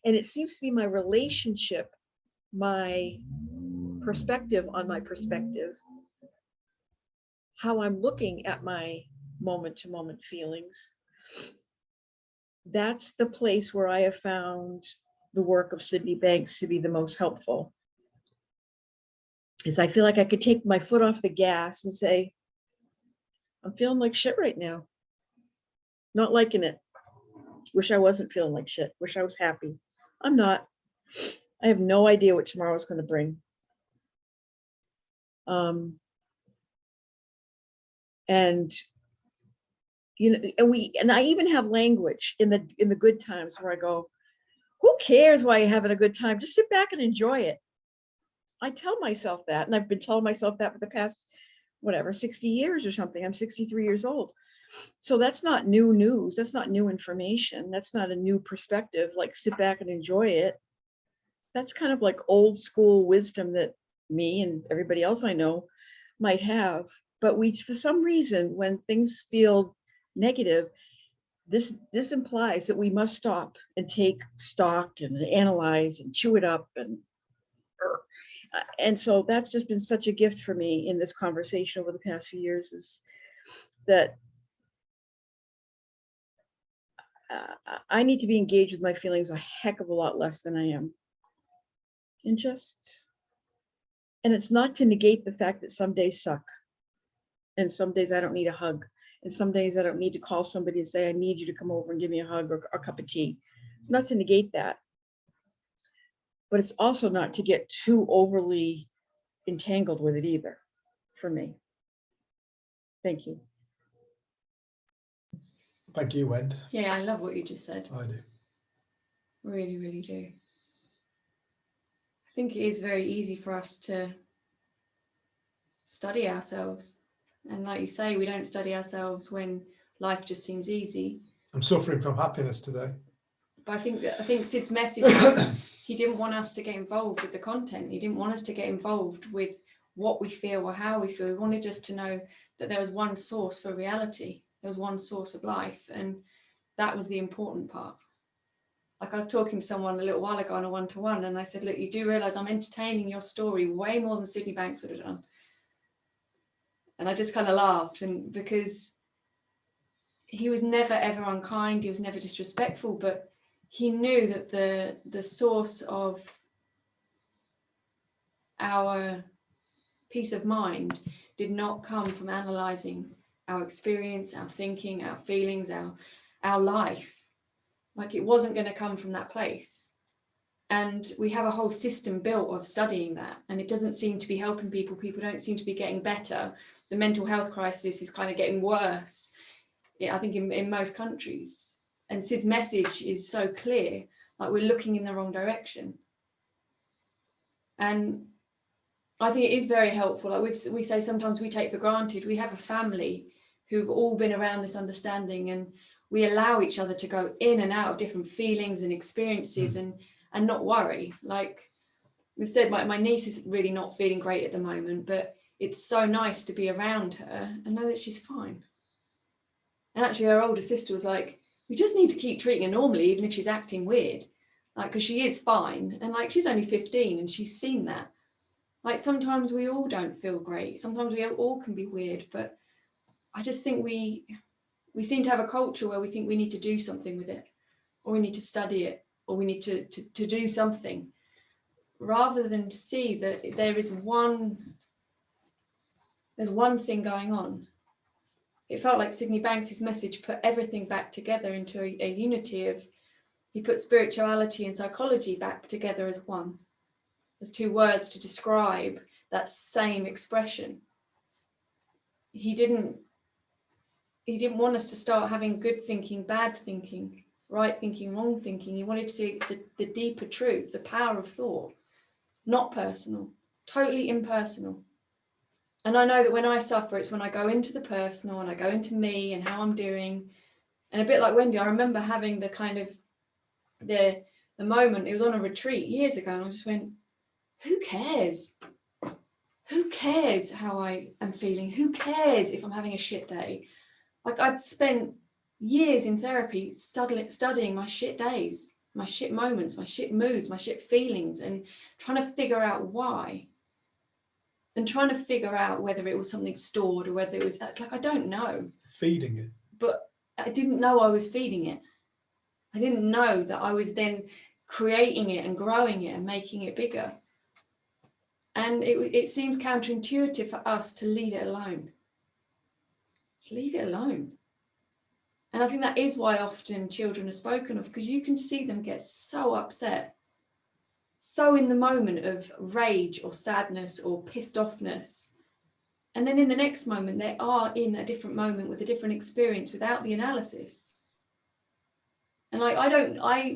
and it seems to be my relationship, my perspective on my perspective, how I'm looking at my moment to moment feelings. That's the place where I have found the work of Sydney Banks to be the most helpful. Is I feel like I could take my foot off the gas and say, I'm feeling like shit right now. Not liking it. Wish I wasn't feeling like shit. Wish I was happy. I'm not. I have no idea what tomorrow's going to bring. And you know, and I even have language in the good times where I go, who cares why you're having a good time? Just sit back and enjoy it. I tell myself that, and I've been telling myself that for the past, whatever, 60 years or something. I'm 63 years old. So that's not new news. That's not new information. That's not a new perspective, like sit back and enjoy it. That's kind of like old school wisdom that me and everybody else I know might have. But we, for some reason, when things feel negative, this implies that we must stop and take stock and analyze and chew it up. And so that's just been such a gift for me in this conversation over the past few years, is that I need to be engaged with my feelings a heck of a lot less than I am. And it's not to negate the fact that some days suck. And some days I don't need a hug. And some days I don't need to call somebody and say, I need you to come over and give me a hug or a cup of tea. It's not to negate that. But it's also not to get too overly entangled with it either, for me. Thank you. Thank you, Wend. Yeah, I love what you just said. I do. Really, really do. I think it is very easy for us to study ourselves. And like you say, we don't study ourselves when life just seems easy. I'm suffering from happiness today. But I think Sid's message, he didn't want us to get involved with the content. He didn't want us to get involved with what we feel or how we feel. He wanted us to know that there was one source for reality. There was one source of life. And that was the important part. Like I was talking to someone a little while ago on a one-to-one, and I said, look, you do realize I'm entertaining your story way more than Sydney Banks would have done. And I just kind of laughed, and because he was never ever unkind, he was never disrespectful, but he knew that the source of our peace of mind did not come from analysing our experience, our thinking, our feelings, our life. Like it wasn't going to come from that place. And we have a whole system built of studying that, and it doesn't seem to be helping people. People don't seem to be getting better. The mental health crisis is kind of getting worse, I think, in most countries. And Sid's message is so clear, like we're looking in the wrong direction. And I think it is very helpful. Like we say sometimes we take for granted, we have a family who've all been around this understanding, and we allow each other to go in and out of different feelings and experiences and not worry. Like we've said, my niece is really not feeling great at the moment, but it's so nice to be around her and know that she's fine. And actually her older sister was like, we just need to keep treating her normally, even if she's acting weird, like, because she is fine. And like, she's only 15 and she's seen that. Like sometimes we all don't feel great. Sometimes we all can be weird, but I just think we seem to have a culture where we think we need to do something with it. or we need to study it, or we need to do something, rather than to see that there's one thing going on. It felt like Sydney Banks's message put everything back together into a unity of, he put spirituality and psychology back together as one, as two words to describe that same expression. He didn't want us to start having good thinking, bad thinking, right thinking, wrong thinking. He wanted to see the deeper truth, the power of thought, not personal, totally impersonal. And I know that when I suffer, it's when I go into the personal and I go into me and how I'm doing. And a bit like Wendy, I remember having the kind of the moment, it was on a retreat years ago, and I just went, who cares? Who cares how I am feeling? Who cares if I'm having a shit day? Like, I'd spent years in therapy studying my shit days, my shit moments, my shit moods, my shit feelings, and trying to figure out why. And trying to figure out whether it was something stored or whether it was, like, I don't know. Feeding it. But I didn't know I was feeding it. I didn't know that I was then creating it and growing it and making it bigger. And it seems counterintuitive for us to leave it alone. Just leave it alone. And I think that is why often children are spoken of, because you can see them get so upset, so in the moment of rage or sadness or pissed offness. And then in the next moment, they are in a different moment with a different experience without the analysis. And like,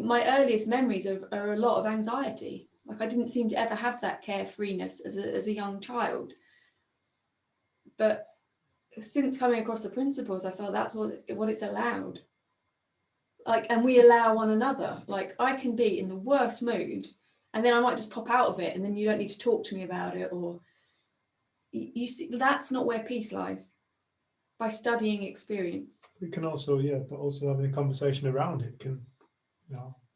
my earliest memories are a lot of anxiety. Like, I didn't seem to ever have that carefreeness as a young child. But since coming across the principles, I felt that's what it's allowed. Like, and we allow one another. Like, I can be in the worst mood, and then I might just pop out of it, and then you don't need to talk to me about it. Or you see, that's not where peace lies. By studying experience. We can also, but also having a conversation around it can,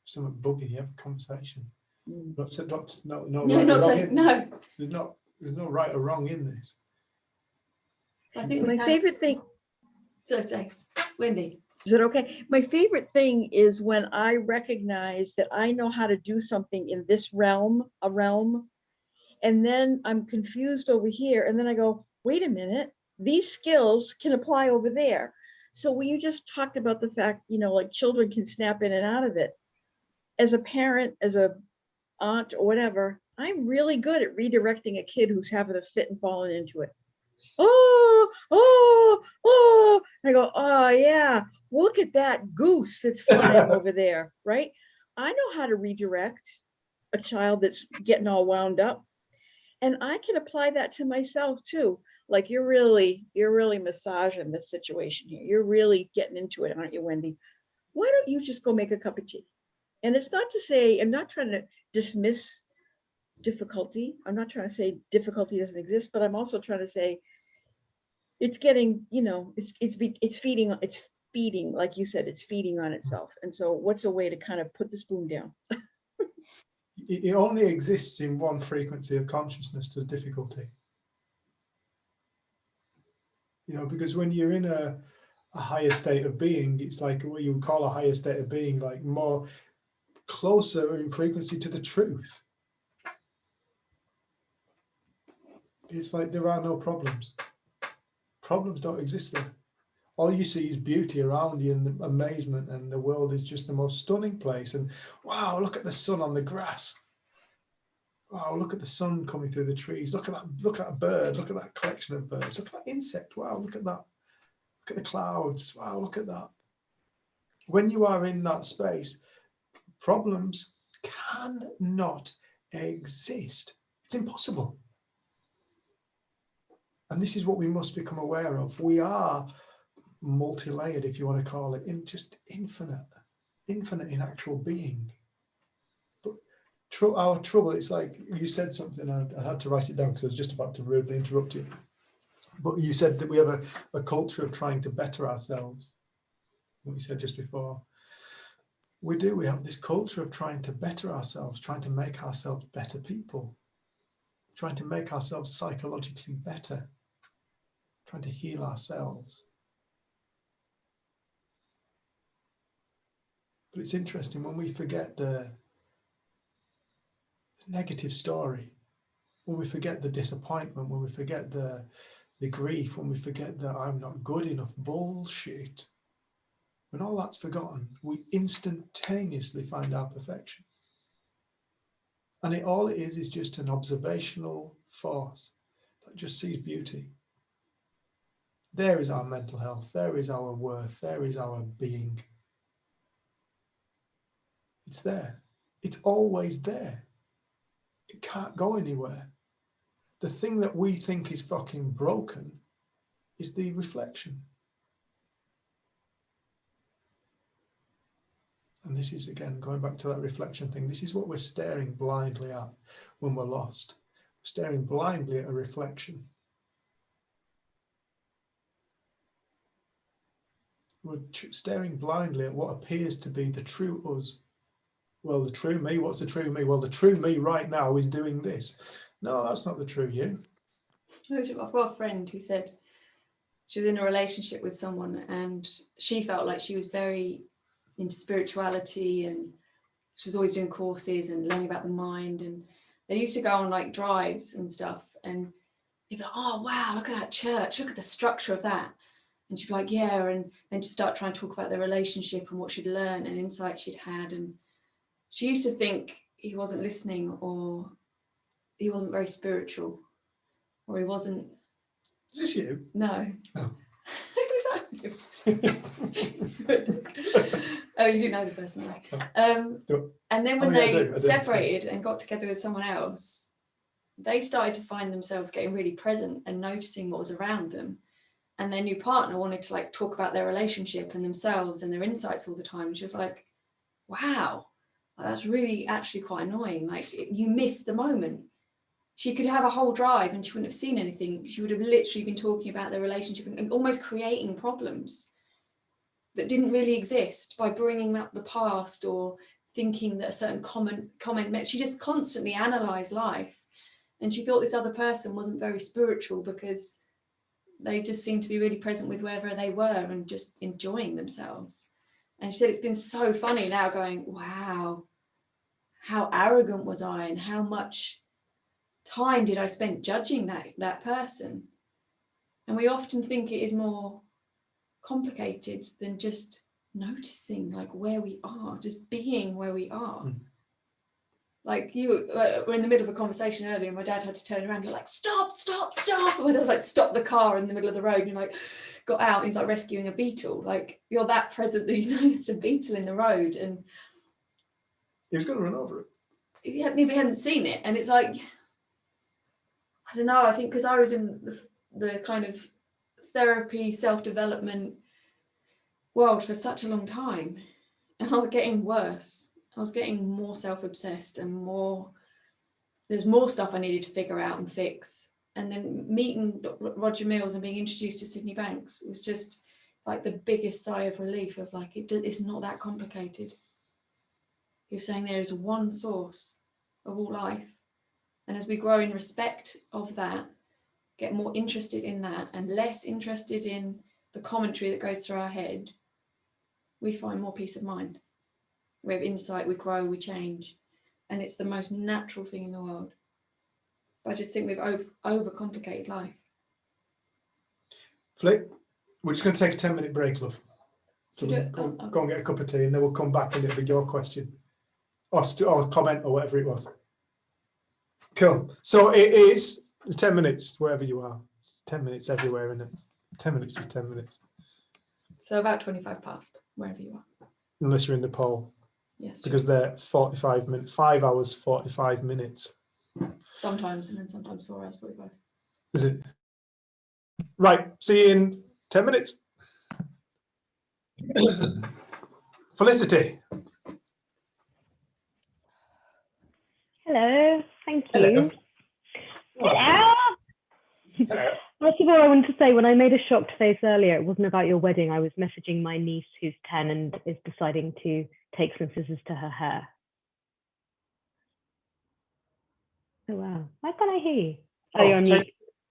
someone bugging you, have a conversation. Mm. Not Not saying no. There's no right or wrong in this. I think My favorite thing, So thanks, Wendy. is it okay? My favorite thing is when I recognize that I know how to do something in this realm, and then I'm confused over here, and then I go, wait a minute, these skills can apply over there. So when you just talked about the fact, like children can snap in and out of it. As a parent, as a aunt or whatever, I'm really good at redirecting a kid who's having a fit and falling into it. Oh, I go, oh yeah, look at that goose that's flying over there, right? I know how to redirect a child that's getting all wound up. And I can apply that to myself too. Like, you're really massaging this situation here. You're really getting into it, aren't you, Wendy? Why don't you just go make a cup of tea? And it's not to say, I'm not trying to dismiss difficulty. I'm not trying to say difficulty doesn't exist, but I'm also trying to say it's getting, it's feeding, like you said, it's feeding on itself. And so what's a way to kind of put the spoon down? It only exists in one frequency of consciousness, does difficulty. Because when you're in a higher state of being, it's like what you would call a higher state of being, like more closer in frequency to the truth. It's like there are no problems. Problems don't exist there. All you see is beauty around you and amazement, and the world is just the most stunning place. And wow, look at the sun on the grass. Wow, look at the sun coming through the trees. Look at that bird. Look at that collection of birds. Look at that insect. Wow, look at that. Look at the clouds. Wow, look at that. When you are in that space, problems cannot exist. It's impossible. And this is what we must become aware of. We are multi-layered, if you want to call it, in just infinite in actual being. Our trouble, it's like you said something, I had to write it down because I was just about to rudely interrupt you. But you said that we have a culture of trying to better ourselves. What you said just before. We do. We have this culture of trying to better ourselves, trying to make ourselves better people, trying to make ourselves psychologically better, trying to heal ourselves. But it's interesting when we forget the negative story, when we forget the disappointment, when we forget the grief, when we forget that I'm not good enough bullshit, when all that's forgotten, we instantaneously find our perfection. And all it is just an observational force that just sees beauty. There is our mental health, there is our worth, there is our being. It's there. It's always there. It can't go anywhere. The thing that we think is fucking broken is the reflection. And this is, again, going back to that reflection thing, this is what we're staring blindly at when we're lost. We're staring blindly at a reflection. We're staring blindly at what appears to be the true us. Well, the true me, what's the true me? Well, the true me right now is doing this. No, that's not the true you. I've got a friend who said she was in a relationship with someone and she felt like she was very into spirituality and she was always doing courses and learning about the mind, and they used to go on like drives and stuff and they'd be like, oh wow, look at that church, look at the structure of that, and she'd be like, yeah, and then just start trying to talk about their relationship and what she'd learned and insights she'd had, and she used to think he wasn't listening or he wasn't very spiritual or he wasn't. Is this you? No. Oh. Who's that? Oh, you do know the person, right? And then when yeah, I they do. separated and got together with someone else, they started to find themselves getting really present and noticing what was around them. And their new partner wanted to like talk about their relationship and themselves and their insights all the time. And she was like, wow, that's really actually quite annoying. Like you miss the moment. She could have a whole drive and she wouldn't have seen anything. She would have literally been talking about their relationship and almost creating problems that didn't really exist by bringing up the past or thinking that a certain comment meant. She just constantly analysed life, and she thought this other person wasn't very spiritual because they just seemed to be really present with wherever they were and just enjoying themselves. And she said it's been so funny now going, wow, how arrogant was I and how much time did I spend judging that person? And we often think it is more complicated than just noticing like where we are, just being where we are. Like you were in the middle of a conversation earlier and my dad had to turn around and like stop. And I was like, stop the car in the middle of the road, and like got out and he's like rescuing a beetle. Like you're that present that you noticed a beetle in the road and He was going to run over it. he hadn't seen it. And it's like, I don't know, I think because I was in the kind of therapy, self-development world for such a long time, and I was getting worse. I was getting more self-obsessed and there's more stuff I needed to figure out and fix. And then meeting Roger Mills and being introduced to Sydney Banks was just like the biggest sigh of relief of like, it's not that complicated. He was saying there is one source of all life. And as we grow in respect of that, get more interested in that and less interested in the commentary that goes through our head, we find more peace of mind. We have insight, we grow, we change. And it's the most natural thing in the world. But I just think we've overcomplicated life. Flick, we're just going to take a 10-minute break, love. So we'll go and get a cup of tea and then we'll come back and it'll be your question. Or comment or whatever it was. Cool. So it is 10 minutes, wherever you are. It's 10 minutes everywhere, isn't it? 10 minutes is 10 minutes. So about 25 past, wherever you are. Unless you're in Nepal. Yes. Because they're 45 minutes, 5 hours, 45 minutes. Sometimes, and then sometimes 4 hours, 45. Is it? Right. See you in 10 minutes. Felicity. Hello, thank you. Hello. Hello. Hello. First of all, I wanted to say when I made a shocked face earlier, it wasn't about your wedding. I was messaging my niece who's 10 and is deciding to take some scissors to her hair. Oh, wow. Why can't I hear you? Oh, you're on mute.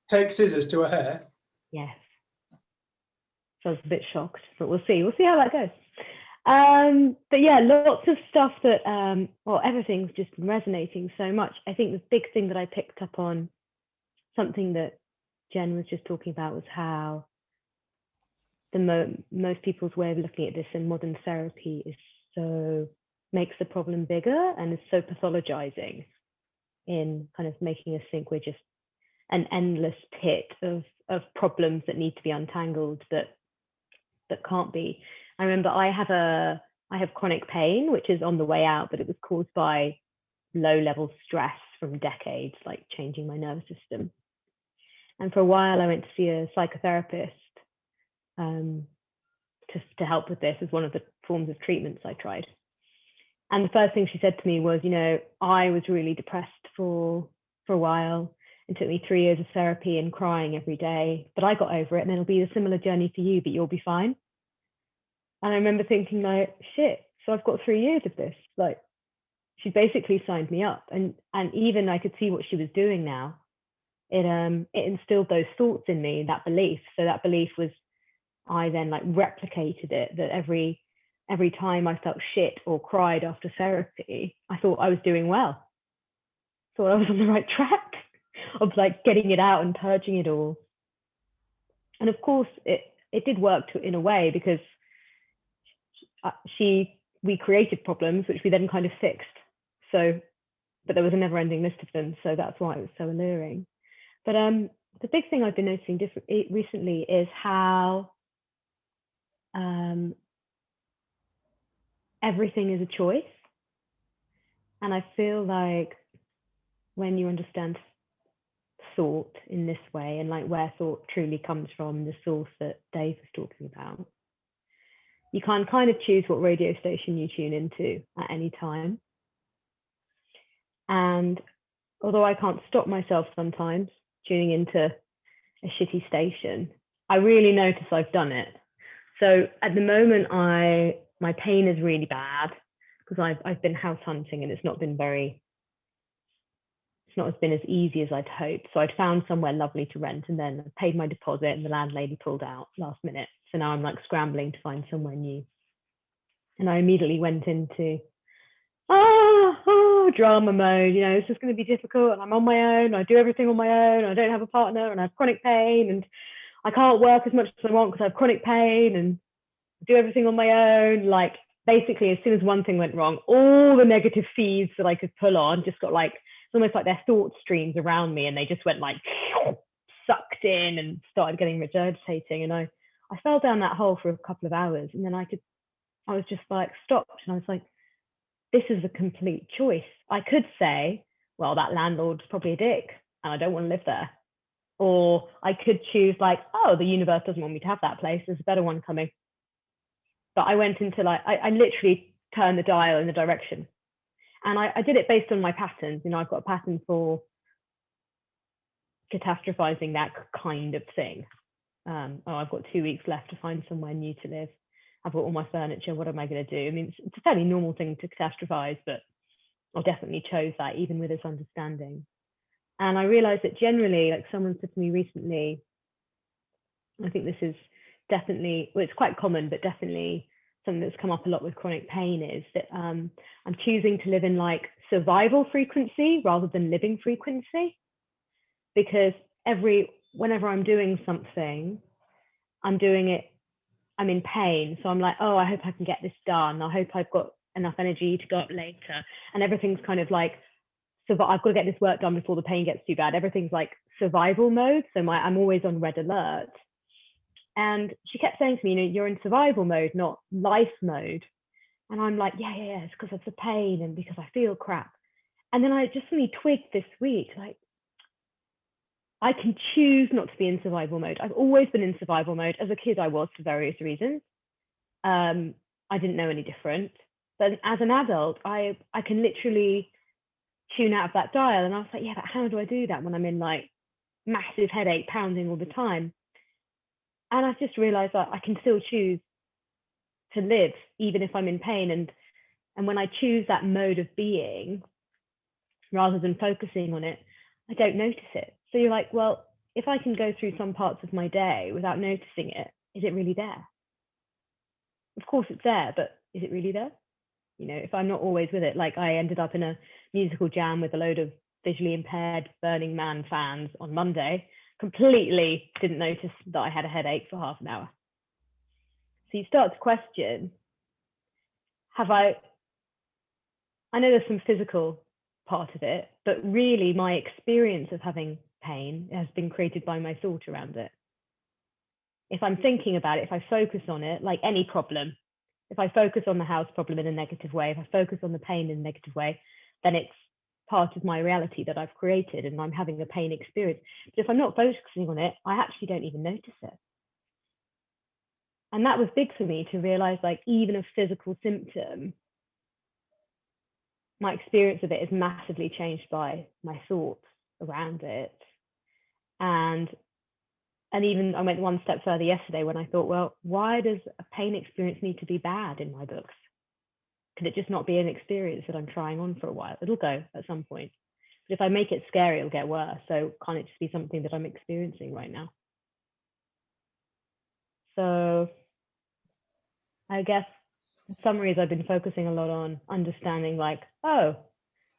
Take scissors to her hair. Yes. So I was a bit shocked, but we'll see. We'll see how that goes. But yeah, lots of stuff that, well, everything's just been resonating so much. I think the big thing that I picked up on, something that Jen was just talking about, was how most people's way of looking at this in modern therapy is so, makes the problem bigger and is so pathologizing in kind of making us think we're just an endless pit of problems that need to be untangled that can't be. I remember I have chronic pain, which is on the way out, but it was caused by low level stress from decades, like changing my nervous system. And for a while I went to see a psychotherapist to help with this as one of the forms of treatments I tried. And the first thing she said to me was, you know, I was really depressed for a while. It took me 3 years of therapy and crying every day, but I got over it, and it'll be a similar journey for you, but you'll be fine. And I remember thinking, like, shit, so I've got 3 years of this. Like, she basically signed me up. And even I could see what she was doing now. It instilled those thoughts in me, that belief. So that belief was, I then like replicated it, that every time I felt shit or cried after therapy, I thought I was doing well. Thought I was on the right track of like getting it out and purging it all. And of course it did work in a way, because we created problems which we then kind of fixed. So, but there was a never ending list of them. So that's why it was so alluring. But the big thing I've been noticing recently is how everything is a choice. And I feel like when you understand thought in this way, and like where thought truly comes from, the source that Dave was talking about, you can kind of choose what radio station you tune into at any time. And although I can't stop myself sometimes tuning into a shitty station, I really notice I've done it. So at the moment, my pain is really bad because I've been house hunting, and it's not been as easy as I'd hoped. So I'd found somewhere lovely to rent, and then I paid my deposit, and the landlady pulled out last minute. So now I'm like scrambling to find somewhere new. And I immediately went into drama mode. You know, it's just going to be difficult, and I'm on my own. I do everything on my own. I don't have a partner, and I have chronic pain, and I can't work as much as I want because I have chronic pain, and do everything on my own. Like, basically, as soon as one thing went wrong, all the negative feeds that I could pull on just got like, it's almost like their thought streams around me, and they just went like sucked in and started getting regurgitating. And I fell down that hole for a couple of hours, and then I was just like stopped, and I was like, this is a complete choice. I could say, well, that landlord's probably a dick and I don't want to live there. Or I could choose like, oh, the universe doesn't want me to have that place. There's a better one coming. But I went into like, I literally turned the dial in the direction. And I did it based on my patterns. You know, I've got a pattern for catastrophizing that kind of thing. I've got 2 weeks left to find somewhere new to live. I've got all my furniture. What am I going to do? I mean, it's a fairly normal thing to catastrophize, but I definitely chose that even with this understanding. And I realized that generally, like someone said to me recently, I think this is definitely, well, it's quite common, but definitely something that's come up a lot with chronic pain, is that I'm choosing to live in like survival frequency rather than living frequency. Because whenever I'm doing something, I'm doing it, I'm in pain. So I'm like, oh, I hope I can get this done. I hope I've got enough energy to go up later. And everything's kind of like, I've got to get this work done before the pain gets too bad. Everything's like survival mode. So I'm always on red alert. And she kept saying to me, you know, you're in survival mode, not life mode. And I'm like, yeah, it's because of the pain and because I feel crap. And then I just suddenly twigged this week, like, I can choose not to be in survival mode. I've always been in survival mode. As a kid, I was, for various reasons. I didn't know any different. But as an adult, I can literally tune out of that dial. And I was like, yeah, but how do I do that when I'm in like massive headache pounding all the time? And I just realized that I can still choose to live even if I'm in pain. And when I choose that mode of being, rather than focusing on it, I don't notice it. So you're like, well, if I can go through some parts of my day without noticing it, is it really there? of course it's there, but is it really there? You know, if I'm not always with it, like I ended up in a musical jam with a load of visually impaired Burning Man fans on Monday, completely didn't notice that I had a headache for half an hour. So you start to question, I know there's some physical part of it, but really my experience of having pain has been created by my thought around it. If I'm thinking about it, if I focus on it, like any problem, if I focus on the house problem in a negative way, if I focus on the pain in a negative way, then it's part of my reality that I've created and I'm having a pain experience. But if I'm not focusing on it, I actually don't even notice it. And that was big for me to realize, like, even a physical symptom, my experience of it is massively changed by my thoughts around it. And even I went one step further yesterday when I thought, well, why does a pain experience need to be bad in my books? Could it just not be an experience that I'm trying on for a while? It'll go at some point. But if I make it scary, it'll get worse. So can't it just be something that I'm experiencing right now? So I guess the summary is I've been focusing a lot on understanding, like, oh,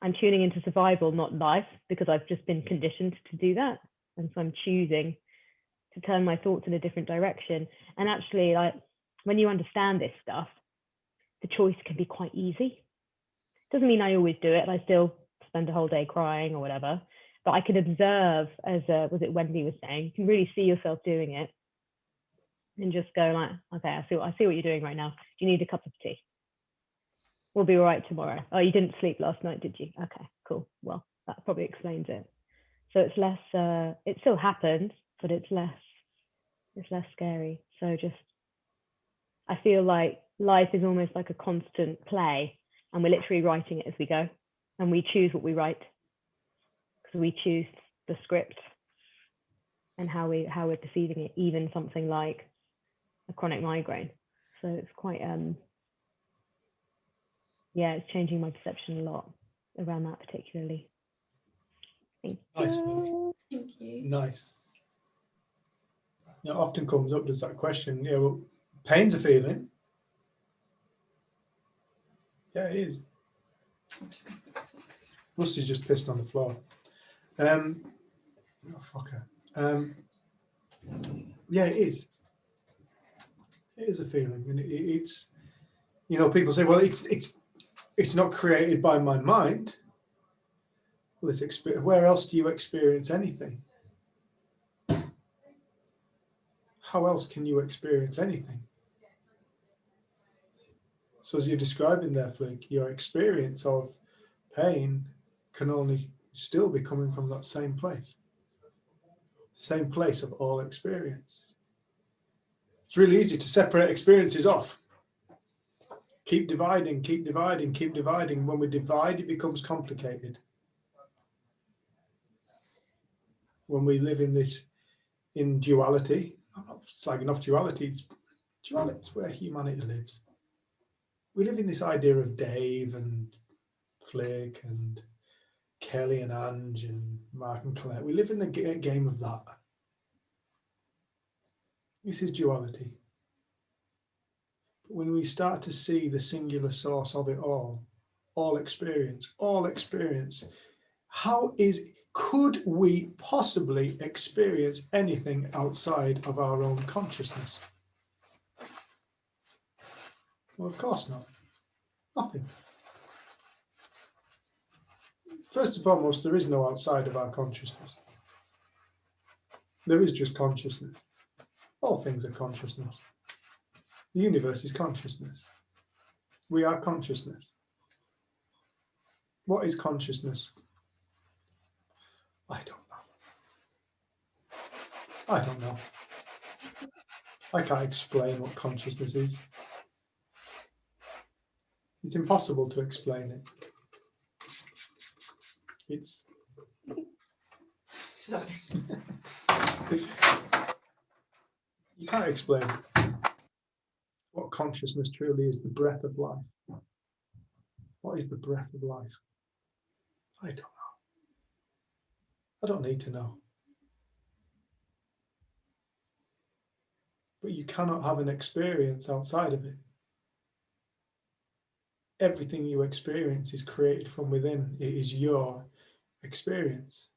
I'm tuning into survival, not life, because I've just been conditioned to do that. And so I'm choosing to turn my thoughts in a different direction. And actually, like, when you understand this stuff, the choice can be quite easy. Doesn't mean I always do it. I still spend a whole day crying or whatever, but I can observe, as was it Wendy was saying, you can really see yourself doing it and just go like, okay, I see what you're doing right now. Do you need a cup of tea? We'll be all right tomorrow. Oh, you didn't sleep last night, did you? Okay, cool. Well, that probably explains it. So it's less, it still happens, but it's less scary. So just, I feel like life is almost like a constant play, and we're literally writing it as we go, and we choose what we write because we choose the script and how we're perceiving it, even something like a chronic migraine. So it's quite, yeah, it's changing my perception a lot around that particularly. Thank Nice. you. Thank you. Nice. It often comes up, does that question, yeah, well, pain's a feeling. Yeah, it is. I'm just gonna put this on. Rusty's just pissed on the floor. Oh, fucker. Yeah, it is. It is a feeling, and it's, you know, people say, well, it's not created by my mind. Well, it's where else do you experience anything? How else can you experience anything? So as you're describing there, Flick, your experience of pain can only still be coming from that same place of all experience. It's really easy to separate experiences off. Keep dividing, keep dividing, keep dividing. When we divide, it becomes complicated. When we live in duality, I'm not slagging off duality, it's where humanity lives. We live in this idea of Dave and Flick and Kelly and Ange and Mark and Claire. We live in the game of that. This is duality. But when we start to see the singular source of it all experience, could we possibly experience anything outside of our own consciousness? Well, of course not. Nothing. First and foremost, there is no outside of our consciousness. There is just consciousness. All things are consciousness. The universe is consciousness. We are consciousness. What is consciousness? I don't know. I can't explain what consciousness is. It's impossible to explain it. It's Sorry. you can't explain it. What consciousness truly is, the breath of life. What is the breath of life? I don't know. I don't need to know. But you cannot have an experience outside of it. everything you experience is created from within. It is your experience.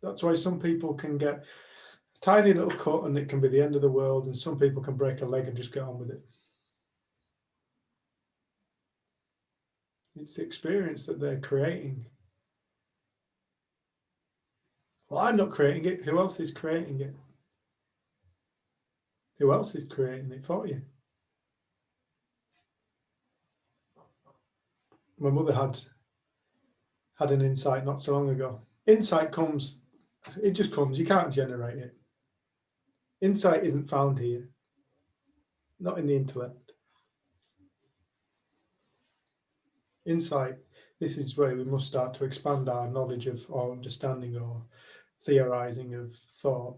That's why some people can get a tiny little cut and it can be the end of the world, and some people can break a leg and just get on with it. It's the experience that they're creating. Well, I'm not creating it. Who else is creating it? Who else is creating it for you? My mother had an insight not so long ago. Insight comes, it just comes. You can't generate it. Insight isn't found here, not in the intellect. Insight, this is where we must start to expand our knowledge of or understanding or theorizing of thought.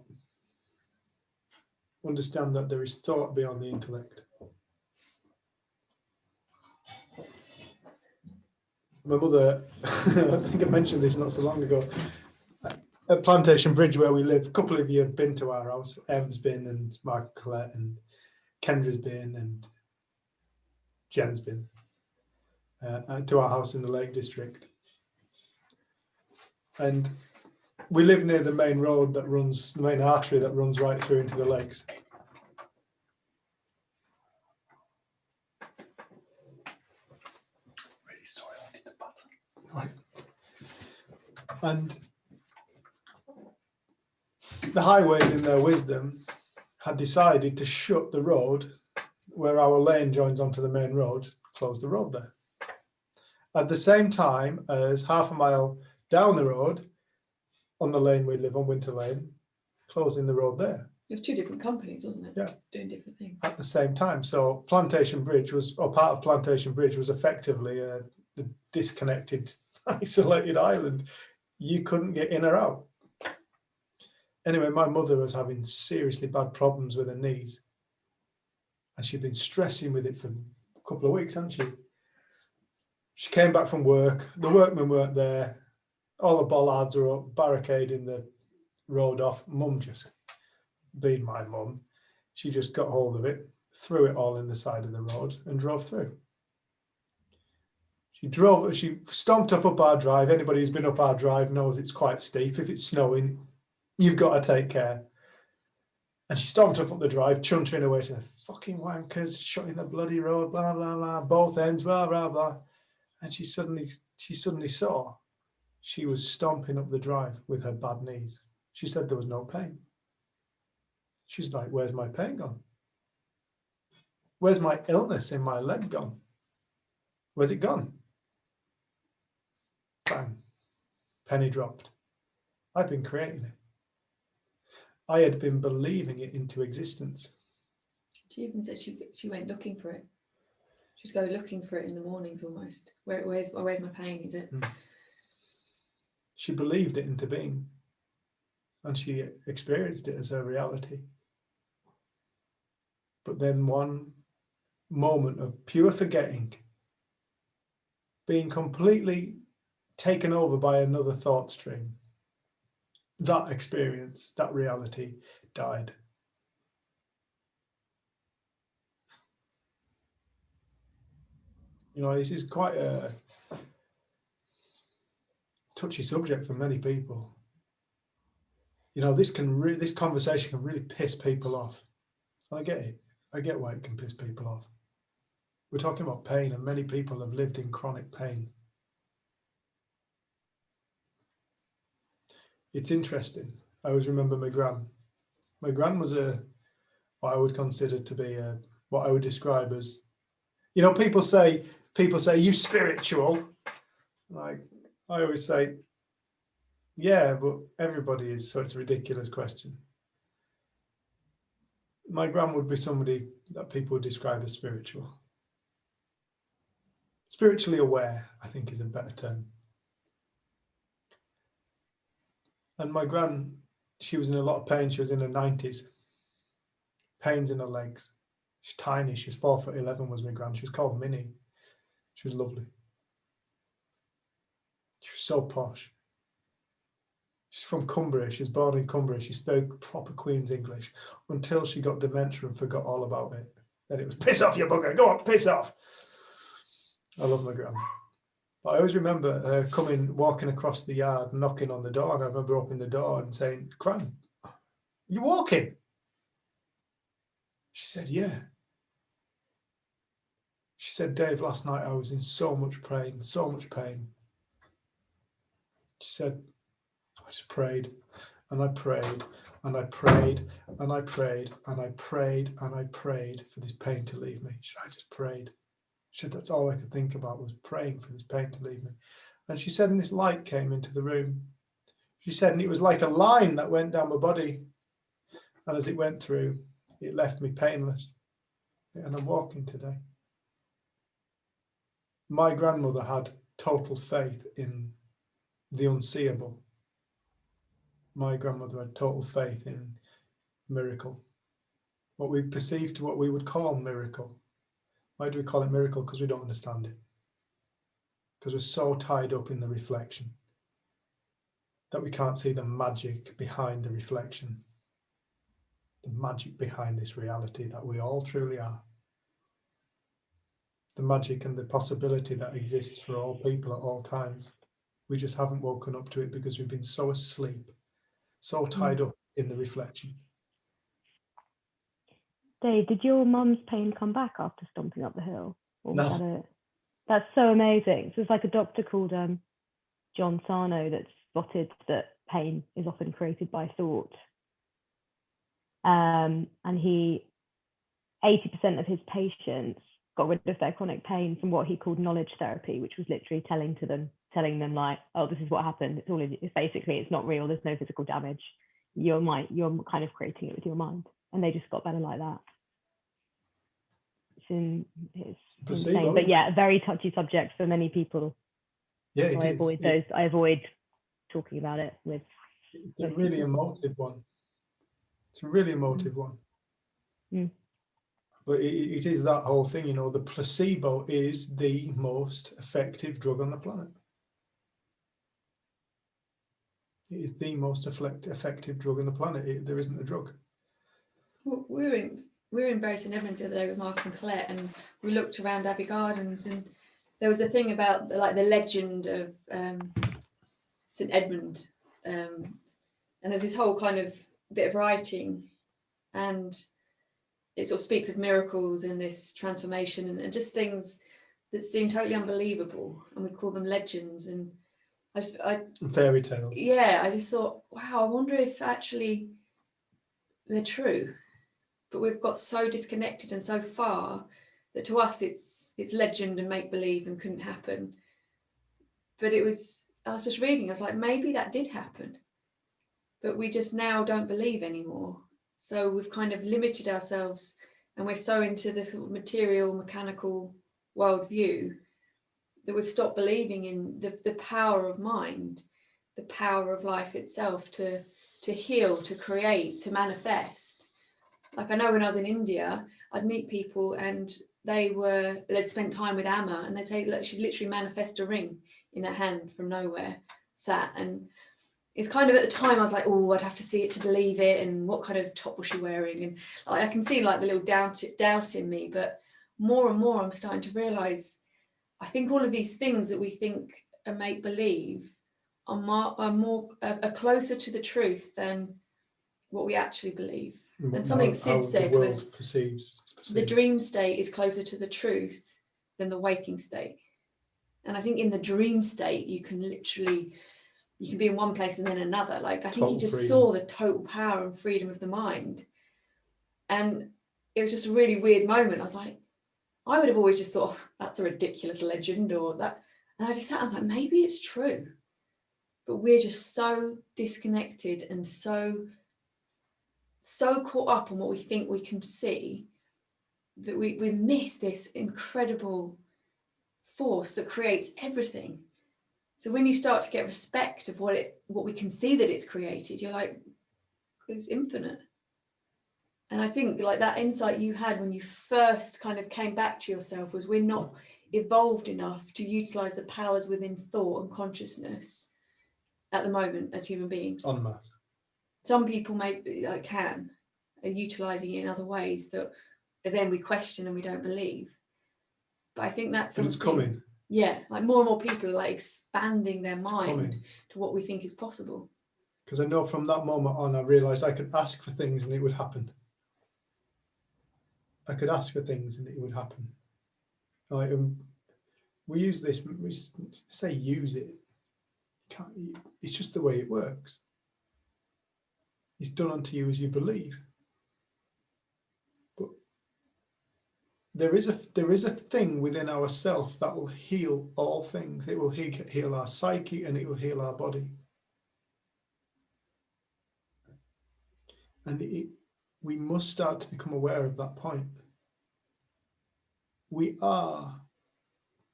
Understand that there is thought beyond the intellect. My mother, I think I mentioned this not so long ago, at Plantation Bridge where we live, a couple of you have been to our house. Em's been, and Mark Collette, and Kendra's been, and Jen's been to our house in the Lake District. And we live near the main road that runs, the main artery that runs right through into the lakes. Really sorry, I did the button. Right. And the highways in their wisdom had decided to shut the road where our lane joins onto the main road, close the road there. At the same time as half a mile down the road, on the lane we live on, Winter Lane, closing the road there. It was two different companies, wasn't it? Yeah. Doing different things. At the same time. So Plantation Bridge was, or part of Plantation Bridge was effectively a disconnected, isolated island. You couldn't get in or out. Anyway, my mother was having seriously bad problems with her knees. And she'd been stressing with it for a couple of weeks, hadn't she? She came back from work. The workmen weren't there. All the bollards were up, barricading the road off. Mum, just being my mum, she just got hold of it, threw it all in the side of the road and drove through. She stomped off up our drive. Anybody who's been up our drive knows it's quite steep. If it's snowing, you've got to take care. And she stomped off up the drive, chuntering away, saying, fucking wankers, shutting the bloody road, blah, blah, blah, both ends, blah, blah, blah. And she suddenly saw she was stomping up the drive with her bad knees. She said there was no pain. She's like, where's my pain gone? Where's my illness in my leg gone? Where's it gone? Bang. Penny dropped. I'd been creating it. I had been believing it into existence. She even said she went looking for it. She'd go looking for it in the mornings almost. Where's my pain? Is it? She believed it into being, and she experienced it as her reality. But then one moment of pure forgetting, being completely taken over by another thought stream, that experience, that reality died. You know, this is quite a touchy subject for many people. You know, this conversation can really piss people off. And I get it. I get why it can piss people off. We're talking about pain, and many people have lived in chronic pain. It's interesting. I always remember my gran. My gran was what I would consider to be what I would describe as, you know, people say, you spiritual. Like, I always say, yeah, but everybody is, so it's a ridiculous question. My gran would be somebody that people would describe as spiritual. Spiritually aware, I think, is a better term. And my gran, she was in a lot of pain. She was in her 90s. Pains in her legs. She's tiny. She was 4'11" was my gran. She was called Minnie. She was lovely. She was so posh. She's from Cumbria. She was born in Cumbria. She spoke proper Queen's English until she got dementia and forgot all about it. Then it was, piss off, you bugger. Go on, piss off. I love my gran. But I always remember her walking across the yard, knocking on the door, and I remember opening the door and saying, "Gran, you walking?" She said, "Yeah." She said, "Dave, last night I was in so much pain, so much pain." She said, "I just prayed and I prayed and I prayed and I prayed and I prayed and I prayed for this pain to leave me." She said, "I just prayed." She said, "That's all I could think about was praying for this pain to leave me." And she said, and this light came into the room. She said, and it was like a line that went down my body. And as it went through, it left me painless. And I'm walking today. My grandmother had total faith in the unseeable. My grandmother had total faith in miracle. What we perceive to what we would call miracle. Why do we call it miracle? Because we don't understand it. Because we're so tied up in the reflection that we can't see the magic behind the reflection. The magic behind this reality that we all truly are. The magic and the possibility that exists for all people at all times. We just haven't woken up to it because we've been so asleep, so tied up in the reflection. Dave, did your mum's pain come back after stomping up the hill? Or was No. that it? That's so amazing. So it's like a doctor called John Sarno that spotted that pain is often created by thought. And 80% of his patients got rid of their chronic pain from what he called knowledge therapy, which was literally telling them like, oh, this is what happened. It's basically, it's not real. There's no physical damage. You're kind of creating it with your mind. And they just got better like that. It's Placebo, insane. But isn't yeah, a very touchy subject for many people. Yeah, So I avoid talking about it with. It's a really emotive one. It's a really emotive one. Mm. But it is that whole thing, you know, the placebo is the most effective drug on the planet. It is the most effective drug on the planet. There isn't a drug. Well, we were in Bury St Edmunds the other day with Mark and Colette, and we looked around Abbey Gardens, and there was a thing about like the legend of St Edmund, and there's this whole kind of bit of writing, and it sort of speaks of miracles and this transformation and just things that seem totally unbelievable, and we call them legends. And Fairy tales. Yeah, I just thought, wow, I wonder if actually they're true, but we've got so disconnected and so far that to us it's legend and make believe and couldn't happen. But I was just reading, I was like, maybe that did happen, but we just now don't believe anymore. So we've kind of limited ourselves, and we're so into this sort of material, mechanical worldview that we've stopped believing in the power of mind, the power of life itself to heal, to create, to manifest. Like I know when I was in India, I'd meet people and they'd spent time with Amma, and they'd say, look, she'd literally manifest a ring in her hand from nowhere, sat. And it's kind of, at the time I was like, oh, I'd have to see it to believe it, and what kind of top was she wearing, and like, I can see like the little doubt in me. But more and more I'm starting to realize, I think all of these things that we think are make believe are closer to the truth than what we actually believe. And something Sid said was, the dream state is closer to the truth than the waking state. And I think in the dream state, you can be in one place and then another. Like I think he just saw the total power and freedom of the mind. And it was just a really weird moment. I was like, I would have always just thought, oh, that's a ridiculous legend or that. And I just sat and I was like, maybe it's true. But we're just so disconnected and so caught up on what we think we can see that we miss this incredible force that creates everything. So when you start to get respect of what we can see that it's created, you're like, it's infinite. And I think like that insight you had when you first kind of came back to yourself was, we're not evolved enough to utilize the powers within thought and consciousness at the moment as human beings. En masse. Some people maybe are utilizing it in other ways that then we question and we don't believe. But I think that's But it's something. coming. Yeah, like more and more people are like expanding their It's mind coming. to what we think is possible. Because I know from that moment on, I realized I could ask for things and it would happen. I could ask for things and it would happen. Like, we use this, we say use it. It's just the way it works. It's done unto you as you believe. But there is a thing within ourself that will heal all things. It will heal our psyche and it will heal our body. And we must start to become aware of that point. We are,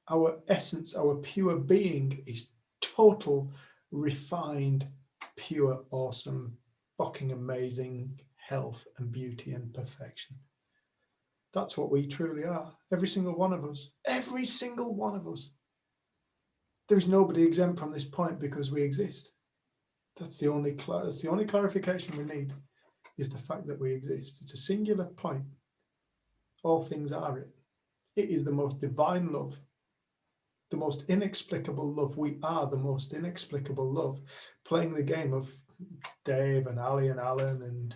our essence, our pure being is total, refined, pure, awesome, fucking amazing health and beauty and perfection. That's what we truly are. Every single one of us. Every single one of us. There is nobody exempt from this point because we exist. That's the only clarification we need, is the fact that we exist. It's a singular point. All things are it. It is the most divine love, the most inexplicable love. We are the most inexplicable love. Playing the game of Dave and Ali and Alan and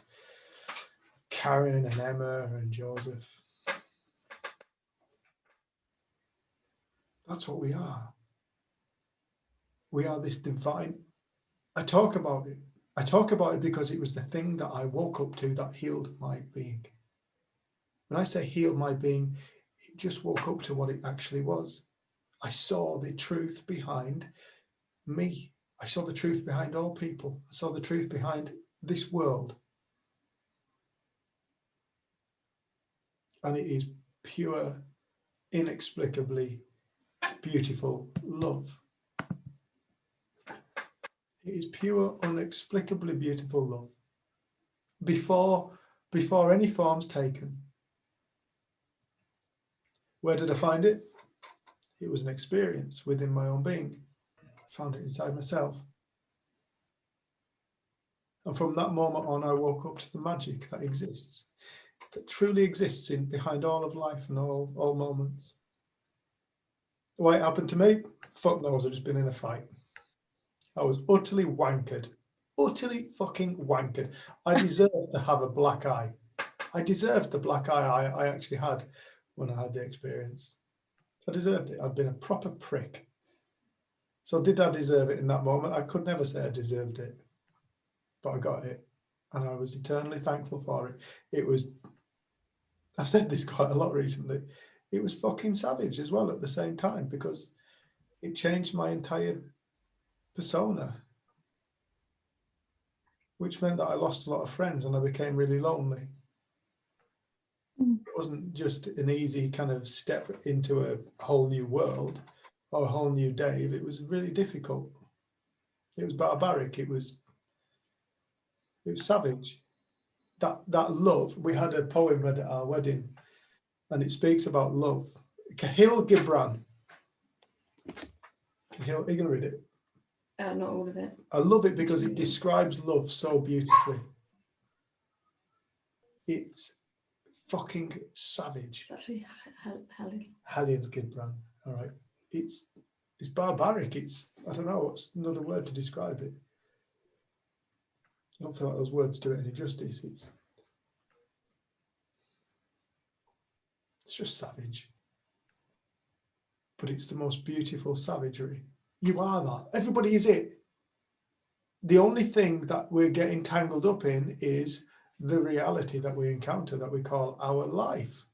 Karen and Emma and Joseph. That's what we are. We are this divine. I talk about it. I talk about it because it was the thing that I woke up to that healed my being. When I say healed my being, it just woke up to what it actually was. I saw the truth behind me. I saw the truth behind all people. I saw the truth behind this world. And it is pure, inexplicably beautiful love. It is pure, inexplicably beautiful love. Before any form's taken. Where did I find it? It was an experience within my own being. I found it inside myself. And from that moment on, I woke up to the magic that exists, that truly exists behind all of life and all moments. Why it happened to me? Fuck knows, I've just been in a fight. I was utterly wankered. Utterly fucking wankered. I deserved to have a black eye. I deserved the black eye I actually had when I had the experience. I deserved it. I'd been a proper prick. So did I deserve it in that moment? I could never say I deserved it. But I got it. And I was eternally thankful for it. It was, I've said this quite a lot recently, it was fucking savage as well at the same time, because it changed my entire persona, which meant that I lost a lot of friends and I became really lonely. It wasn't just an easy kind of step into a whole new world or a whole new Dave. It was really difficult. It was barbaric. It was savage. That love. We had a poem read at our wedding, and it speaks about love. Kahlil Gibran. Kahlil, are you gonna read it? Not all of it. I love it because it describes love so beautifully. It's fucking savage. It's actually Helen. Kahlil Gibran. All right. It's barbaric. I don't know what's another word to describe it. I don't feel like those words do it any justice. It's just savage. But it's the most beautiful savagery. You are that. Everybody is it. The only thing that we're getting tangled up in is the reality that we encounter, that we call our life.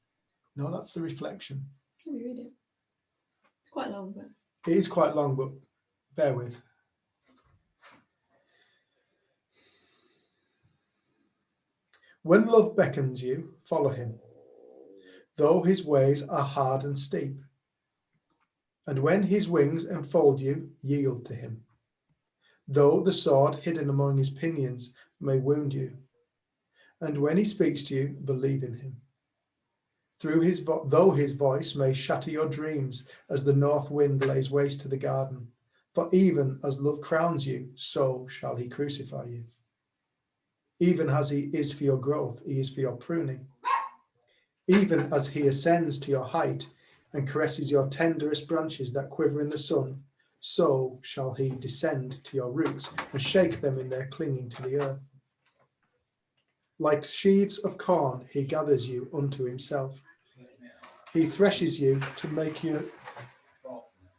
No, that's the reflection. Let me read it. It's quite long, but It is quite long, but bear with. When love beckons you, follow him, though his ways are hard and steep. And when his wings enfold you, yield to him, though the sword hidden among his pinions may wound you. And when he speaks to you, believe in him. Though his voice may shatter your dreams as the north wind lays waste to the garden, for even as love crowns you, so shall he crucify you. Even as he is for your growth, he is for your pruning. Even as he ascends to your height, and caresses your tenderest branches that quiver in the sun, so shall he descend to your roots and shake them in their clinging to the earth. Like sheaves of corn, he gathers you unto himself. He threshes you to make you.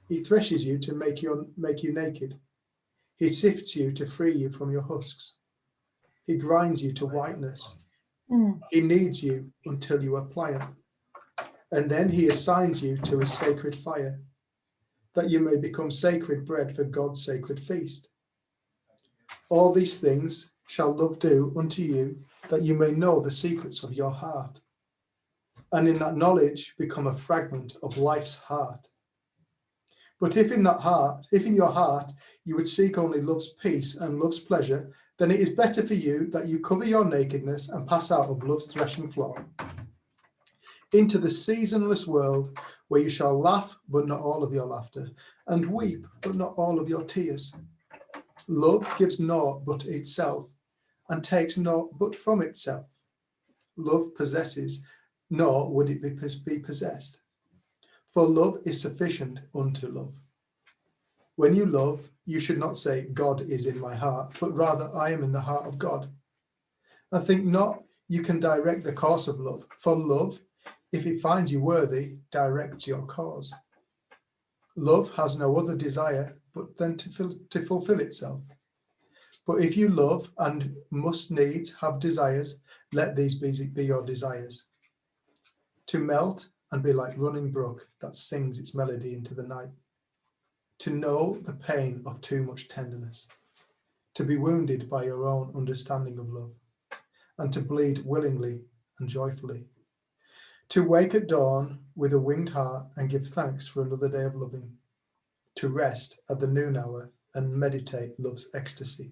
He threshes you to make you naked. He sifts you to free you from your husks. He grinds you to whiteness. He kneads you until you are pliant. And then he assigns you to his sacred fire, that you may become sacred bread for God's sacred feast. All these things shall love do unto you, that you may know the secrets of your heart, and in that knowledge become a fragment of life's heart. But if in your heart you would seek only love's peace and love's pleasure, then it is better for you that you cover your nakedness and pass out of love's threshing floor into the seasonless world, where you shall laugh, but not all of your laughter, and weep, but not all of your tears. Love gives naught but itself, and takes naught but from itself. Love possesses, nor would it be possessed. For love is sufficient unto love. When you love, you should not say, God is in my heart, but rather, I am in the heart of God. And think not you can direct the course of love, for love, if it finds you worthy, directs your cause. Love has no other desire but then to fulfill itself. But if you love and must needs have desires, let these be your desires. To melt and be like running brook that sings its melody into the night. To know the pain of too much tenderness. To be wounded by your own understanding of love. And to bleed willingly and joyfully. To wake at dawn with a winged heart and give thanks for another day of loving. To rest at the noon hour and meditate love's ecstasy.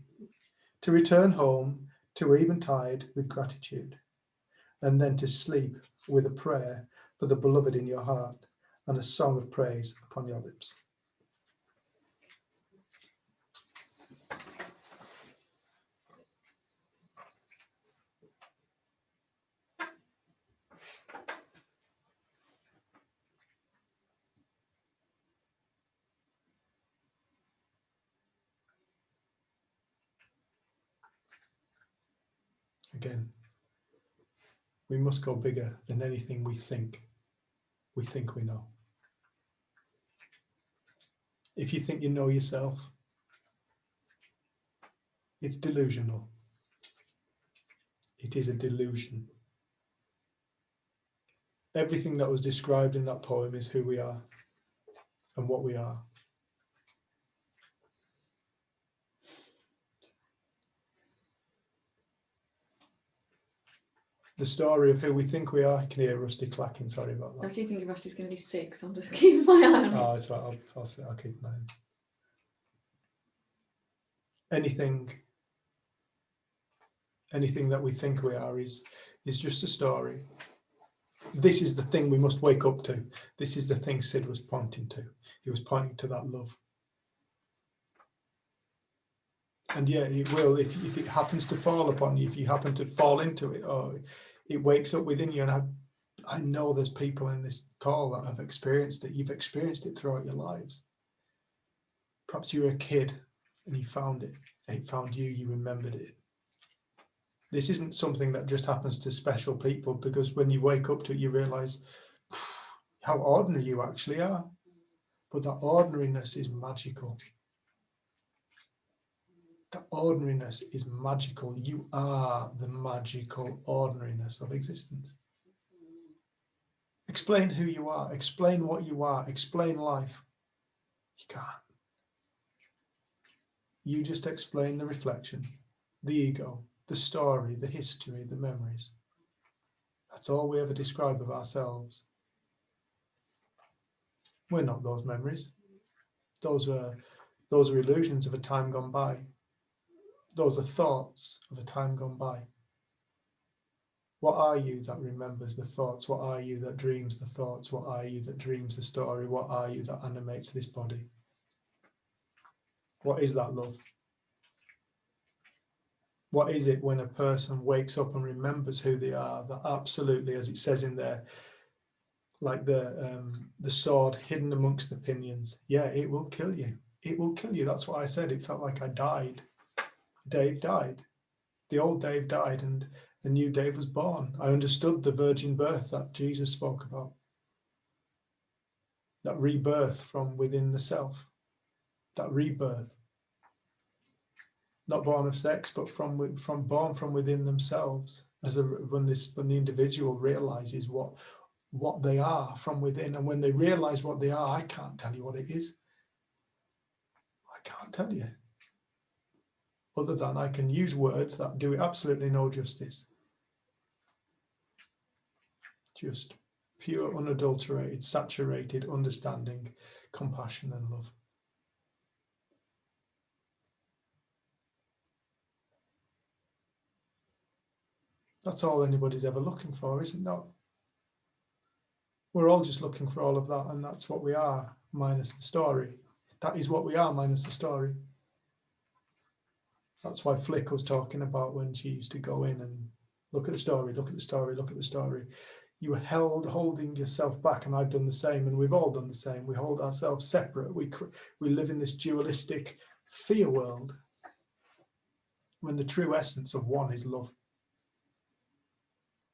To return home to eventide with gratitude. And then to sleep with a prayer for the beloved in your heart and a song of praise upon your lips. Again, we must go bigger than anything we think we know. If you think you know yourself, it's delusional. It is a delusion. Everything that was described in that poem is who we are and what we are. The story of who we think we are. I can hear Rusty clacking, sorry about I that. keep thinking Rusty's going to be sick, so I'm just keeping my eye on it. Oh, it's right, I'll keep an eye on it. Anything that we think we are is just a story. This is the thing we must wake up to. This is the thing Sid was pointing to. He was pointing to that love. And yeah, it will, if it happens to fall upon you, if you happen to fall into it, or it wakes up within you. And I know there's people in this call that have experienced it. You've experienced it throughout your lives. Perhaps you were a kid and you found it. It found you, you remembered it. This isn't something that just happens to special people, because when you wake up to it, you realize how ordinary you actually are. But that ordinariness is magical. The ordinariness is magical. You are the magical ordinariness of existence. Explain who you are. Explain what you are. Explain life. You can't. You just explain the reflection, the ego, the story, the history, the memories. That's all we ever describe of ourselves. We're not those memories. Those are illusions of a time gone by. Those are thoughts of a time gone by. What are you that remembers the thoughts? What are you that dreams the thoughts? What are you that dreams the story? What are you that animates this body? What is that love? What is it when a person wakes up and remembers who they are, that absolutely, as it says in there, like the sword hidden amongst the pinions. Yeah, it will kill you. It will kill you. That's what I said. It felt like I died. Dave died. The old Dave died and the new Dave was born. I understood the virgin birth that Jesus spoke about. That rebirth from within the self. That rebirth. Not born of sex, but from born from within themselves. When the individual realizes what they are from within, and when they realize what they are, I can't tell you what it is. I can't tell you. Other than I can use words that do it absolutely no justice. Just pure, unadulterated, saturated understanding, compassion, and love. That's all anybody's ever looking for, isn't it? We're all just looking for all of that, and that's what we are, minus the story. That is what we are, minus the story. That's why Flick was talking about when she used to go in and look at the story, look at the story, look at the story. You were holding yourself back, and I've done the same, and we've all done the same. We hold ourselves separate. We live in this dualistic fear world when the true essence of one is love.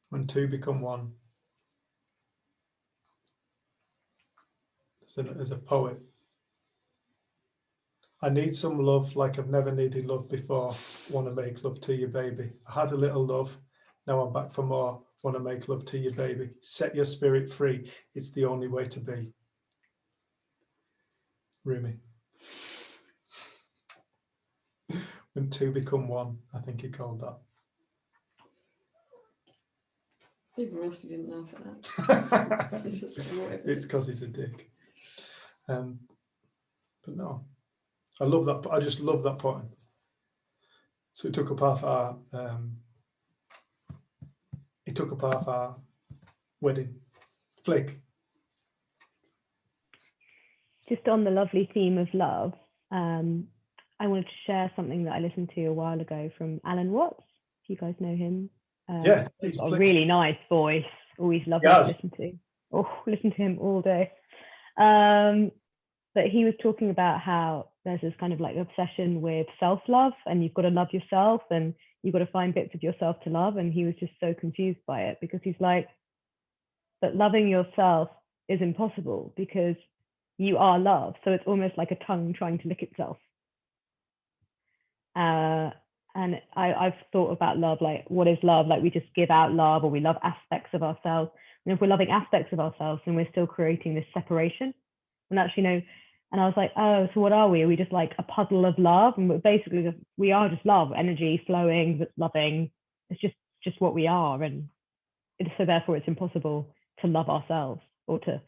When two become one. As a poet, I need some love like I've never needed love before. Want to make love to you, baby. I had a little love. Now I'm back for more. Want to make love to you, baby. Set your spirit free. It's the only way to be. Rumi. When two become one, I think he called that. Even Rusty didn't laugh at that. It's just like, whatever. It's because he's a dick. But no, I love that. I just love that poem. So it took up half our wedding. Flick. Just on the lovely theme of love, I wanted to share something that I listened to a while ago from Alan Watts. If you guys know him. Yeah, he's got a really nice voice. Always lovely to listen to. Oh, listen to him all day. But he was talking about how there's this kind of like obsession with self-love, and you've got to love yourself, and you've got to find bits of yourself to love. And he was just so confused by it, because he's like, but loving yourself is impossible because you are love. So it's almost like a tongue trying to lick itself. And I've thought about love, like, what is love? Like, we just give out love, or we love aspects of ourselves. And if we're loving aspects of ourselves, then we're still creating this separation. And actually, no. And I was like, oh, so what are we? Are we just like a puddle of love? And basically, we are just love, energy flowing, loving. It's just what we are. And so therefore, it's impossible to love ourselves, or to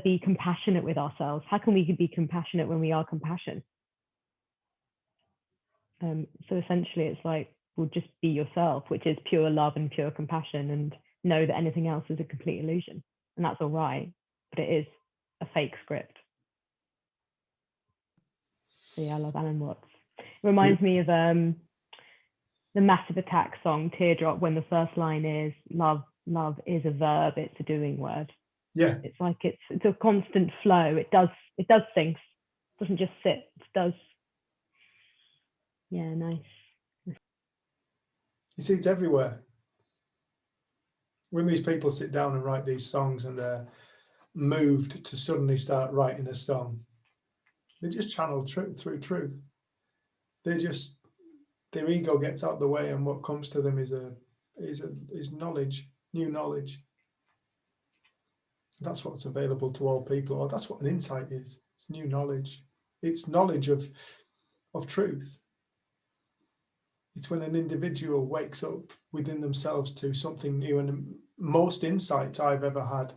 be compassionate with ourselves. How can we be compassionate when we are compassion? So essentially, it's like, well, just be yourself, which is pure love and pure compassion, and know that anything else is a complete illusion. And that's all right, but it is a fake script. So yeah, I love Alan Watts. It reminds me of the Massive Attack song, Teardrop, when the first line is, love is a verb, it's a doing word. Yeah. It's like it's a constant flow. It does things. It doesn't just sit, it does. Yeah, nice. You see, it's everywhere. When these people sit down and write these songs and they're moved to suddenly start writing a song, they just channel through truth. Their ego gets out of the way, and what comes to them is knowledge, new knowledge. That's what's available to all people, or that's what an insight is. It's new knowledge. It's knowledge of truth. It's when an individual wakes up within themselves to something new. And most insights I've ever had,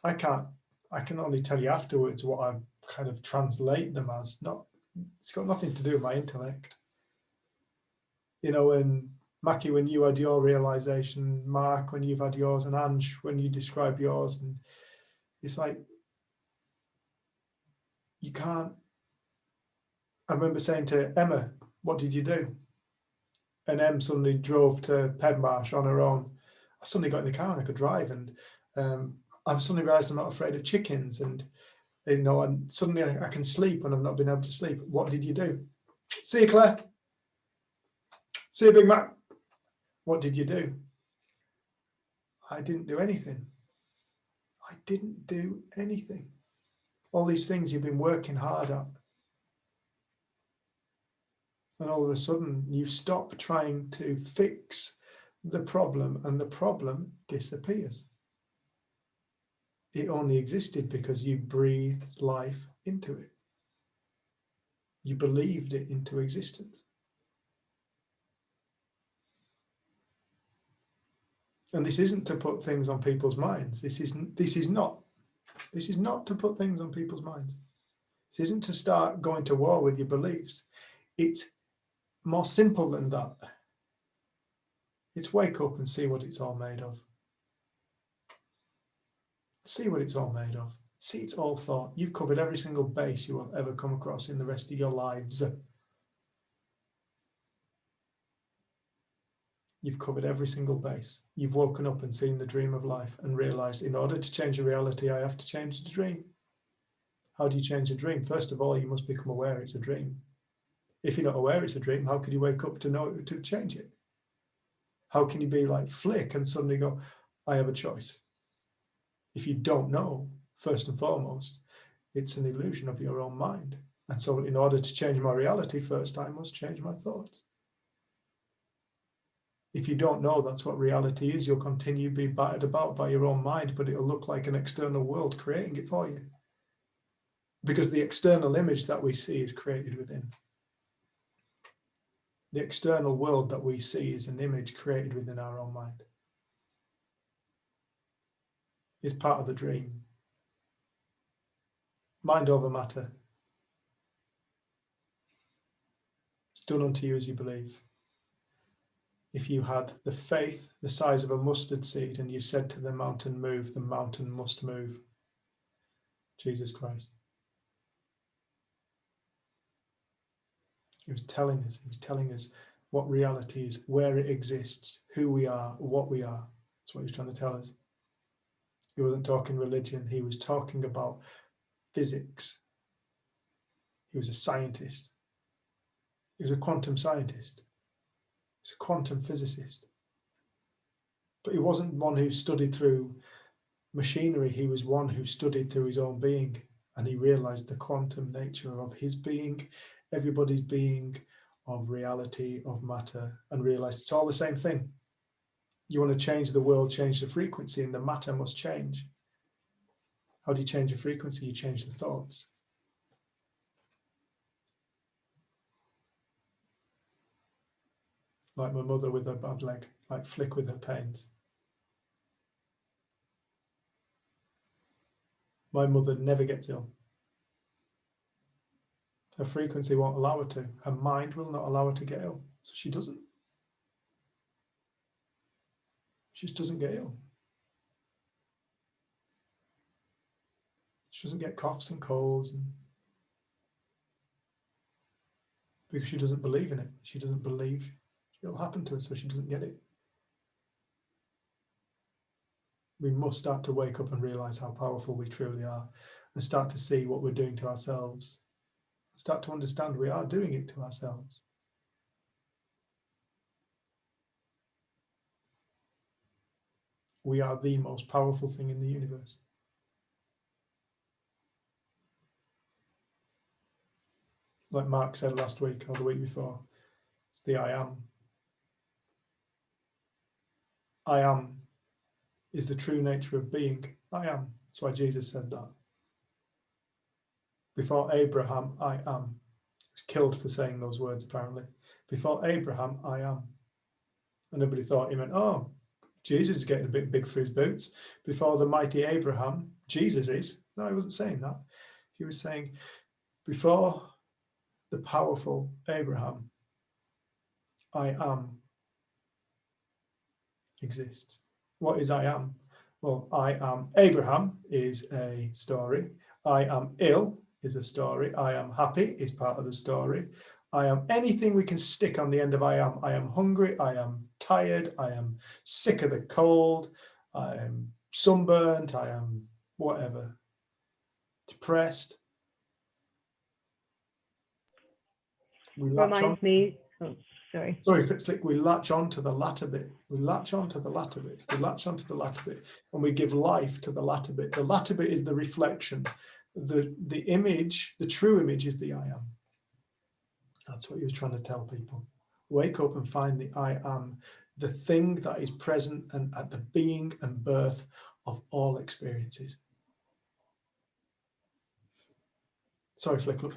I can only tell you afterwards what I kind of translate them as. It's got nothing to do with my intellect. You know, and Mackie, when you had your realization, Mark, when you've had yours, and Ange, when you describe yours, and it's like, you can't. I remember saying to Emma, what did you do? And Em suddenly drove to Pedmarsh on her own. I suddenly got in the car and I could drive, and I've suddenly realized I'm not afraid of chickens, and and suddenly I can sleep when I've not been able to sleep. What did you do? See you, Claire. See you, Big Mac. What did you do? I didn't do anything. I didn't do anything. All these things you've been working hard at. And all of a sudden you stop trying to fix the problem, and the problem disappears. It only existed because you breathed life into it. You believed it into existence. And this isn't to put things on people's minds. This is not to put things on people's minds. This isn't to start going to war with your beliefs. It's more simple than that. It's wake up and see what it's all made of. See what it's all made of. See it's all thought. You've covered every single base you will ever come across in the rest of your lives. You've covered every single base. You've woken up and seen the dream of life and realized, in order to change the reality, I have to change the dream. How do you change a dream? First of all, you must become aware it's a dream. If you're not aware it's a dream, how could you wake up to know to change it? How can you be like Flick and suddenly go, I have a choice? If you don't know, first and foremost, it's an illusion of your own mind. And so in order to change my reality, first I must change my thoughts. If you don't know that's what reality is, you'll continue to be battered about by your own mind, but it'll look like an external world creating it for you. Because the external image that we see is created within. The external world that we see is an image created within our own mind. It's part of the dream. Mind over matter. It's done unto you as you believe. If you had the faith the size of a mustard seed and you said to the mountain move, the mountain must move. Jesus Christ. He was telling us what reality is, where it exists, who we are, what we are. That's what he was trying to tell us. He wasn't talking religion, he was talking about physics. He was a scientist. He was a quantum scientist. He was a quantum physicist. But he wasn't one who studied through machinery, he was one who studied through his own being, and he realized the quantum nature of his being, everybody's being, of reality, of matter, and realized it's all the same thing. You want to change the world, change the frequency, and the matter must change. How do you change the frequency? You change the thoughts. Like my mother with her bad leg, like Flick with her pains. My mother never gets ill. Her frequency won't allow her to. Her mind will not allow her to get ill. So she doesn't. She just doesn't get ill. She doesn't get coughs and colds, because she doesn't believe in it. She doesn't believe it'll happen to her, so she doesn't get it. We must start to wake up and realize how powerful we truly are, and start to see what we're doing to ourselves. Start to understand we are doing it to ourselves. We are the most powerful thing in the universe. Like Mark said last week or the week before, it's the I am. I am is the true nature of being. I am. That's why Jesus said that. Before Abraham, I am. He was killed for saying those words, apparently. Before Abraham, I am. And nobody thought he meant, oh, Jesus is getting a bit big for his boots. Before the mighty Abraham, Jesus is. No, he wasn't saying that. He was saying, before the powerful Abraham, I am exists. What is I am? Well, I am Abraham is a story. I am ill is a story. I am happy is part of the story. I am anything we can stick on the end of I am. I am hungry. I am tired. I am sick of the cold. I am sunburnt, I am whatever, depressed. We latch on. Reminds me, oh, sorry. Sorry, Flick, we latch on to the latter bit. We latch on to the latter bit. We latch on to the latter bit, and we give life to the latter bit. The latter bit is the reflection. The image, the true image is the I am. That's what he was trying to tell people. Wake up and find the I am, the thing that is present and at the being and birth of all experiences. Sorry, Flick, look.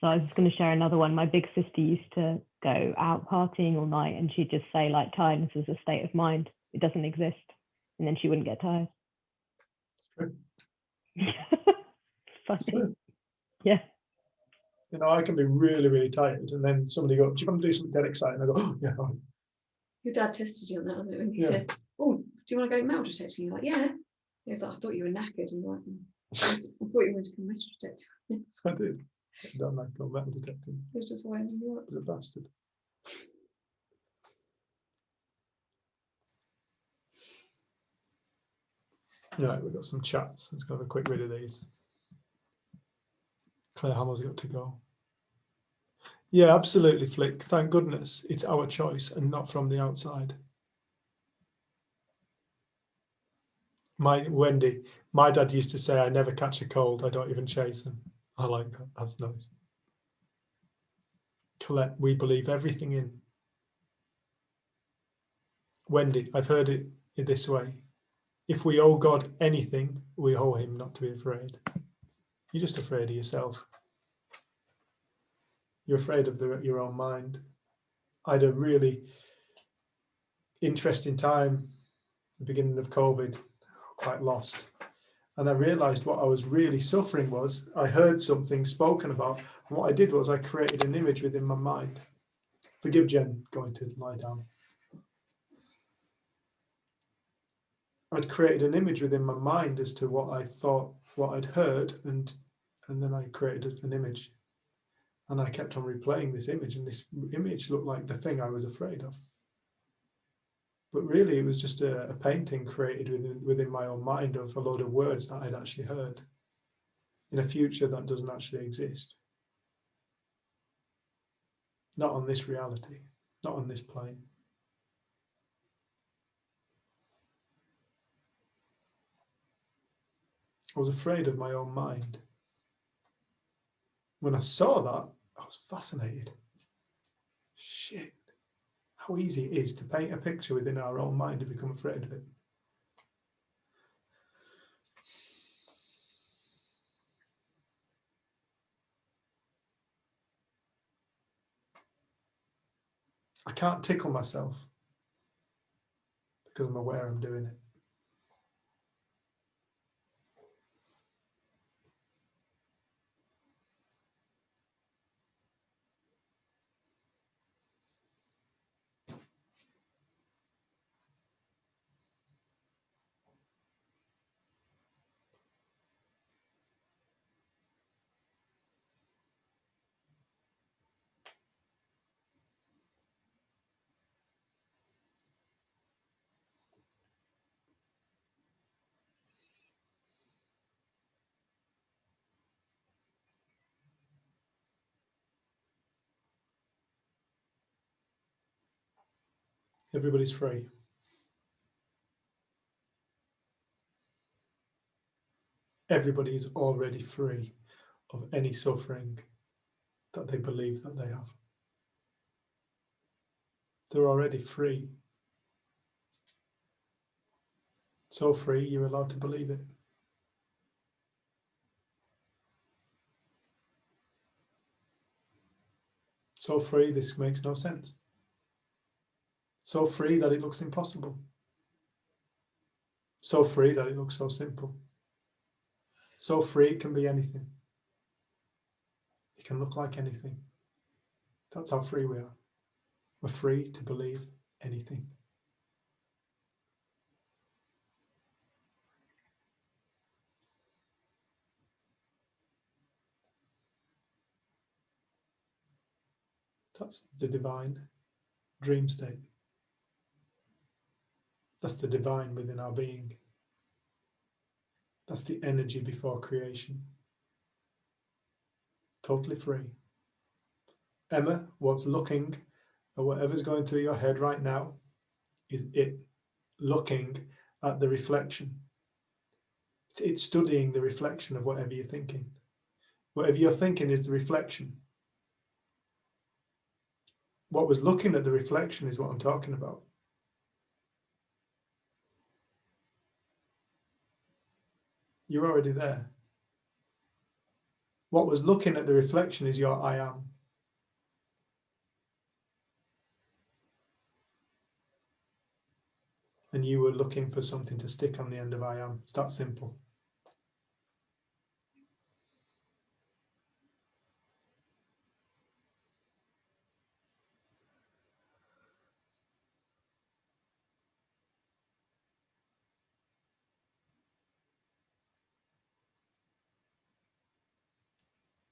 So I was just going to share another one. My big sister used to go out partying all night, and she'd just say, like, tiredness is a state of mind. It doesn't exist. And then she wouldn't get tired. True. Funny. True. Yeah. You know, I can be really, really tired, and then somebody goes, do you want to do something dead exciting? I go, oh, yeah. Fine. Your dad tested you on that, wasn't it, when he Yeah. said, oh, do you want to go metal detecting? You're like, yeah. He's like, I thought you were knackered. And you're like, I thought you wanted to come metal detect. I did. I don't like no metal detecting. He was just winding you up. He's a bastard. Right, we've got some chats. Let's go have a quick read of these. Claire Hamill's got to go. Yeah, absolutely, Flick. Thank goodness it's our choice and not from the outside. Wendy, my dad used to say, I never catch a cold. I don't even chase them. I like that. That's nice. Colette, we believe everything in. Wendy, I've heard it in this way. If we owe God anything, we owe him not to be afraid. You're just afraid of yourself. You're afraid of your own mind. I had a really interesting time, the beginning of COVID, quite lost. And I realized what I was really suffering was I heard something spoken about. And what I did was I created an image within my mind. Forgive Jen going to lie down. I'd created an image within my mind as to what I thought, what I'd heard, and then I created an image. And I kept on replaying this image, and this image looked like the thing I was afraid of. But really, it was just a painting created within my own mind of a load of words that I'd actually heard in a future that doesn't actually exist. Not on this reality, not on this plane. I was afraid of my own mind. When I saw that, I was fascinated. Shit, how easy it is to paint a picture within our own mind and become afraid of it. I can't tickle myself because I'm aware I'm doing it. Everybody's free. Everybody is already free of any suffering that they believe that they have. They're already free. So free, you're allowed to believe it. So free, this makes no sense. So free that it looks impossible. So free that it looks so simple. So free it can be anything. It can look like anything. That's how free we are. We're free to believe anything. That's the divine dream state. That's the divine within our being. That's the energy before creation. Totally free. Emma, what's looking at whatever's going through your head right now is it looking at the reflection. It's studying the reflection of whatever you're thinking. Whatever you're thinking is the reflection. What was looking at the reflection is what I'm talking about. You're already there. What was looking at the reflection is your I am. And you were looking for something to stick on the end of I am. It's that simple.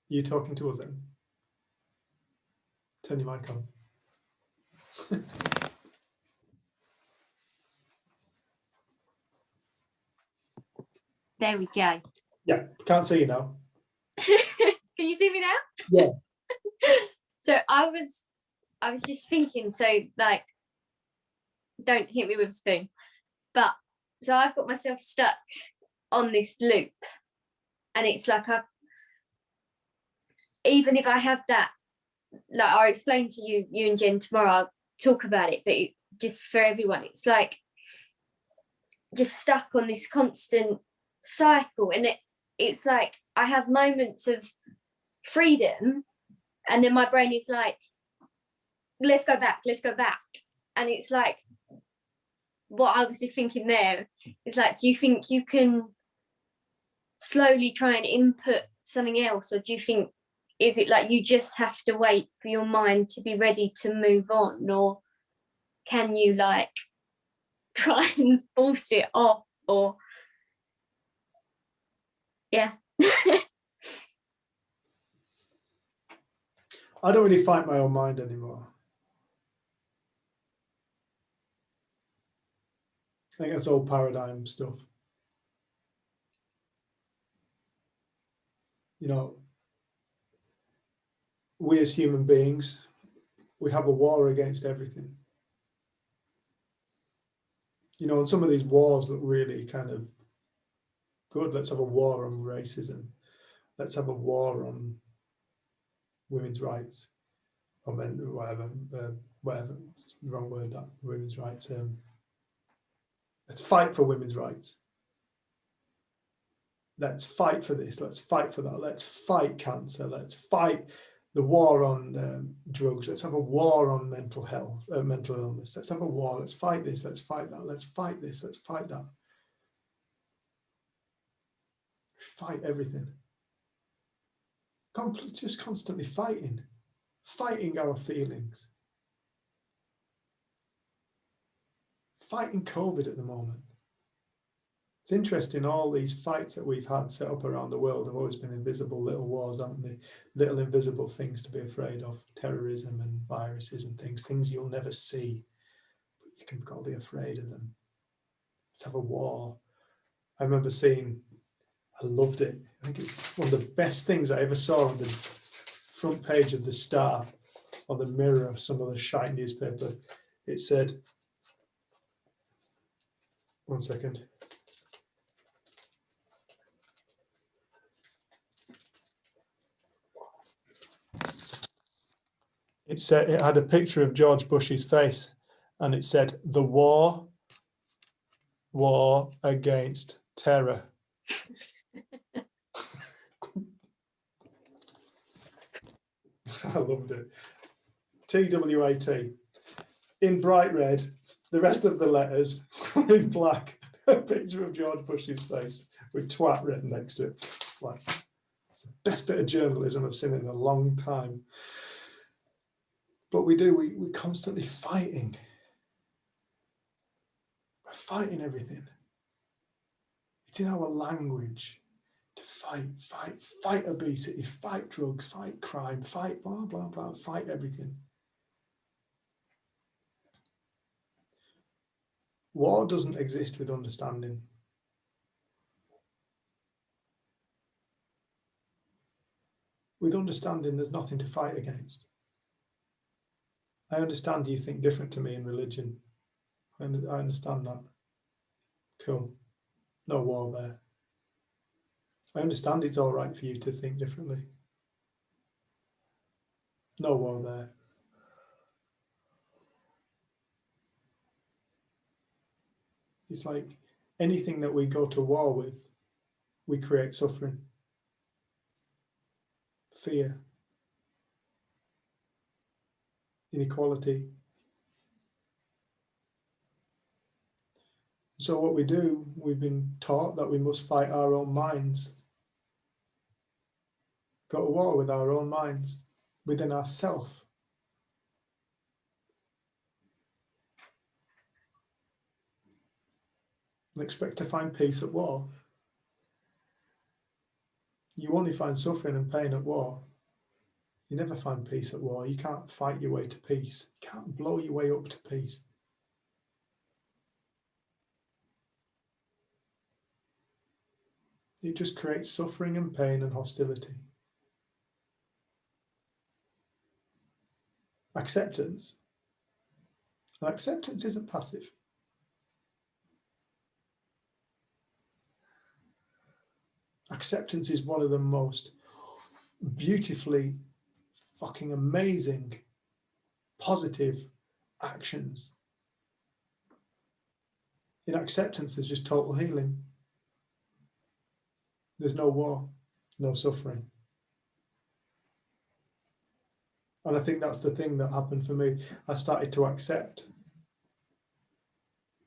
You talking to us then? Turn your mic on. There we go. Yeah, can't see you now. Can you see me now? Yeah. So I was just thinking, so like, don't hit me with a spoon. But so I've got myself stuck on this loop, and it's like even if I have that, like I'll explain to you and Jen tomorrow, I'll talk about it, but just for everyone, it's like just stuck on this constant cycle. And it's like I have moments of freedom, and then my brain is like, let's go back. And it's like, what I was just thinking there is like, do you think you can slowly try and input something else, or do you think, is it like you just have to wait for your mind to be ready to move on, or can you like try and force it off? Or yeah. I don't really fight my own mind anymore. I think that's all paradigm stuff. You know, we as human beings, we have a war against everything. You know, and some of these wars look really kind of good. Let's have a war on racism. Let's have a war on women's rights, or men, whatever. It's the wrong word, that women's rights. Let's fight for women's rights. Let's fight for this. Let's fight for that. Let's fight cancer. Let's fight the war on drugs. Let's have a war on mental health, mental illness. Let's have a war. Let's fight this. Let's fight that. Let's fight this. Let's fight that. Fight everything. Just constantly fighting our feelings. Fighting COVID at the moment. It's interesting, all these fights that we've had set up around the world have always been invisible little wars, haven't they? Little invisible things to be afraid of, terrorism and viruses and things you'll never see, but you can got to be afraid of them. Let's have a war. I remember seeing, I loved it. I think it's one of the best things I ever saw on the front page of the Star, on the mirror of some of the shite newspaper. It said, one second. It said, it had a picture of George Bush's face, and it said, "The war against terror." I loved it. TWAT. In bright red, the rest of the letters were in black. A picture of George Bush's face with twat written next to it. It's like, it's the best bit of journalism I've seen in a long time. But we're constantly fighting. We're fighting everything. It's in our language to fight obesity, fight drugs, fight crime, fight blah, blah, blah, fight everything. War doesn't exist with understanding. With understanding, there's nothing to fight against. I understand you think different to me in religion. I understand that. Cool. No war there. I understand it's all right for you to think differently. No war there. It's like anything that we go to war with, we create suffering, fear, inequality. So what we do, we've been taught that we must fight our own minds. Go to war with our own minds, within ourselves. And expect to find peace at war. You only find suffering and pain at war. You never find peace at war. You can't fight your way to peace. You can't blow your way up to peace. It just creates suffering and pain and hostility. Acceptance. And acceptance isn't passive. Acceptance is one of the most beautifully fucking amazing, positive actions. In acceptance, there's just total healing. There's no war, no suffering. And I think that's the thing that happened for me. I started to accept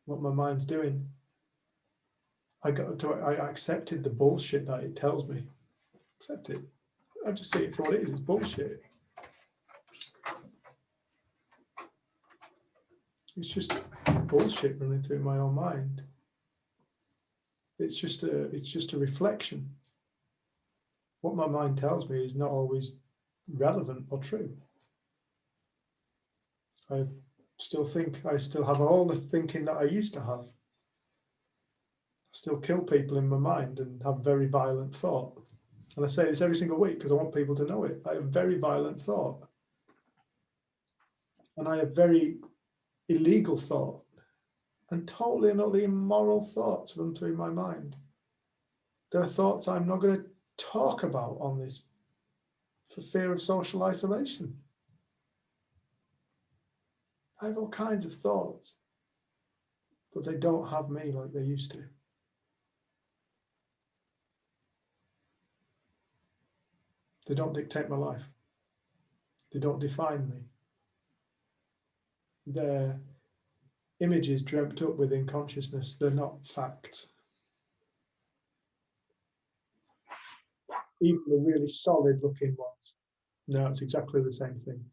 what my mind's doing. I accepted the bullshit that it tells me. Accept it. I just see it for what it is. It's bullshit. It's just bullshit running through my own mind. It's just a reflection. What my mind tells me is not always relevant or true. I still have all the thinking that I used to have. I still kill people in my mind and have very violent thought. And I say this every single week because I want people to know it. I have very violent thought. And I have very illegal thought. And totally and utterly immoral thoughts run through my mind. There are thoughts I'm not going to talk about on this for fear of social isolation. I have all kinds of thoughts, but they don't have me like they used to. They don't dictate my life. They don't define me. They're images dreamt up within consciousness. They're not facts. Even the really solid looking ones. No, it's exactly the same thing.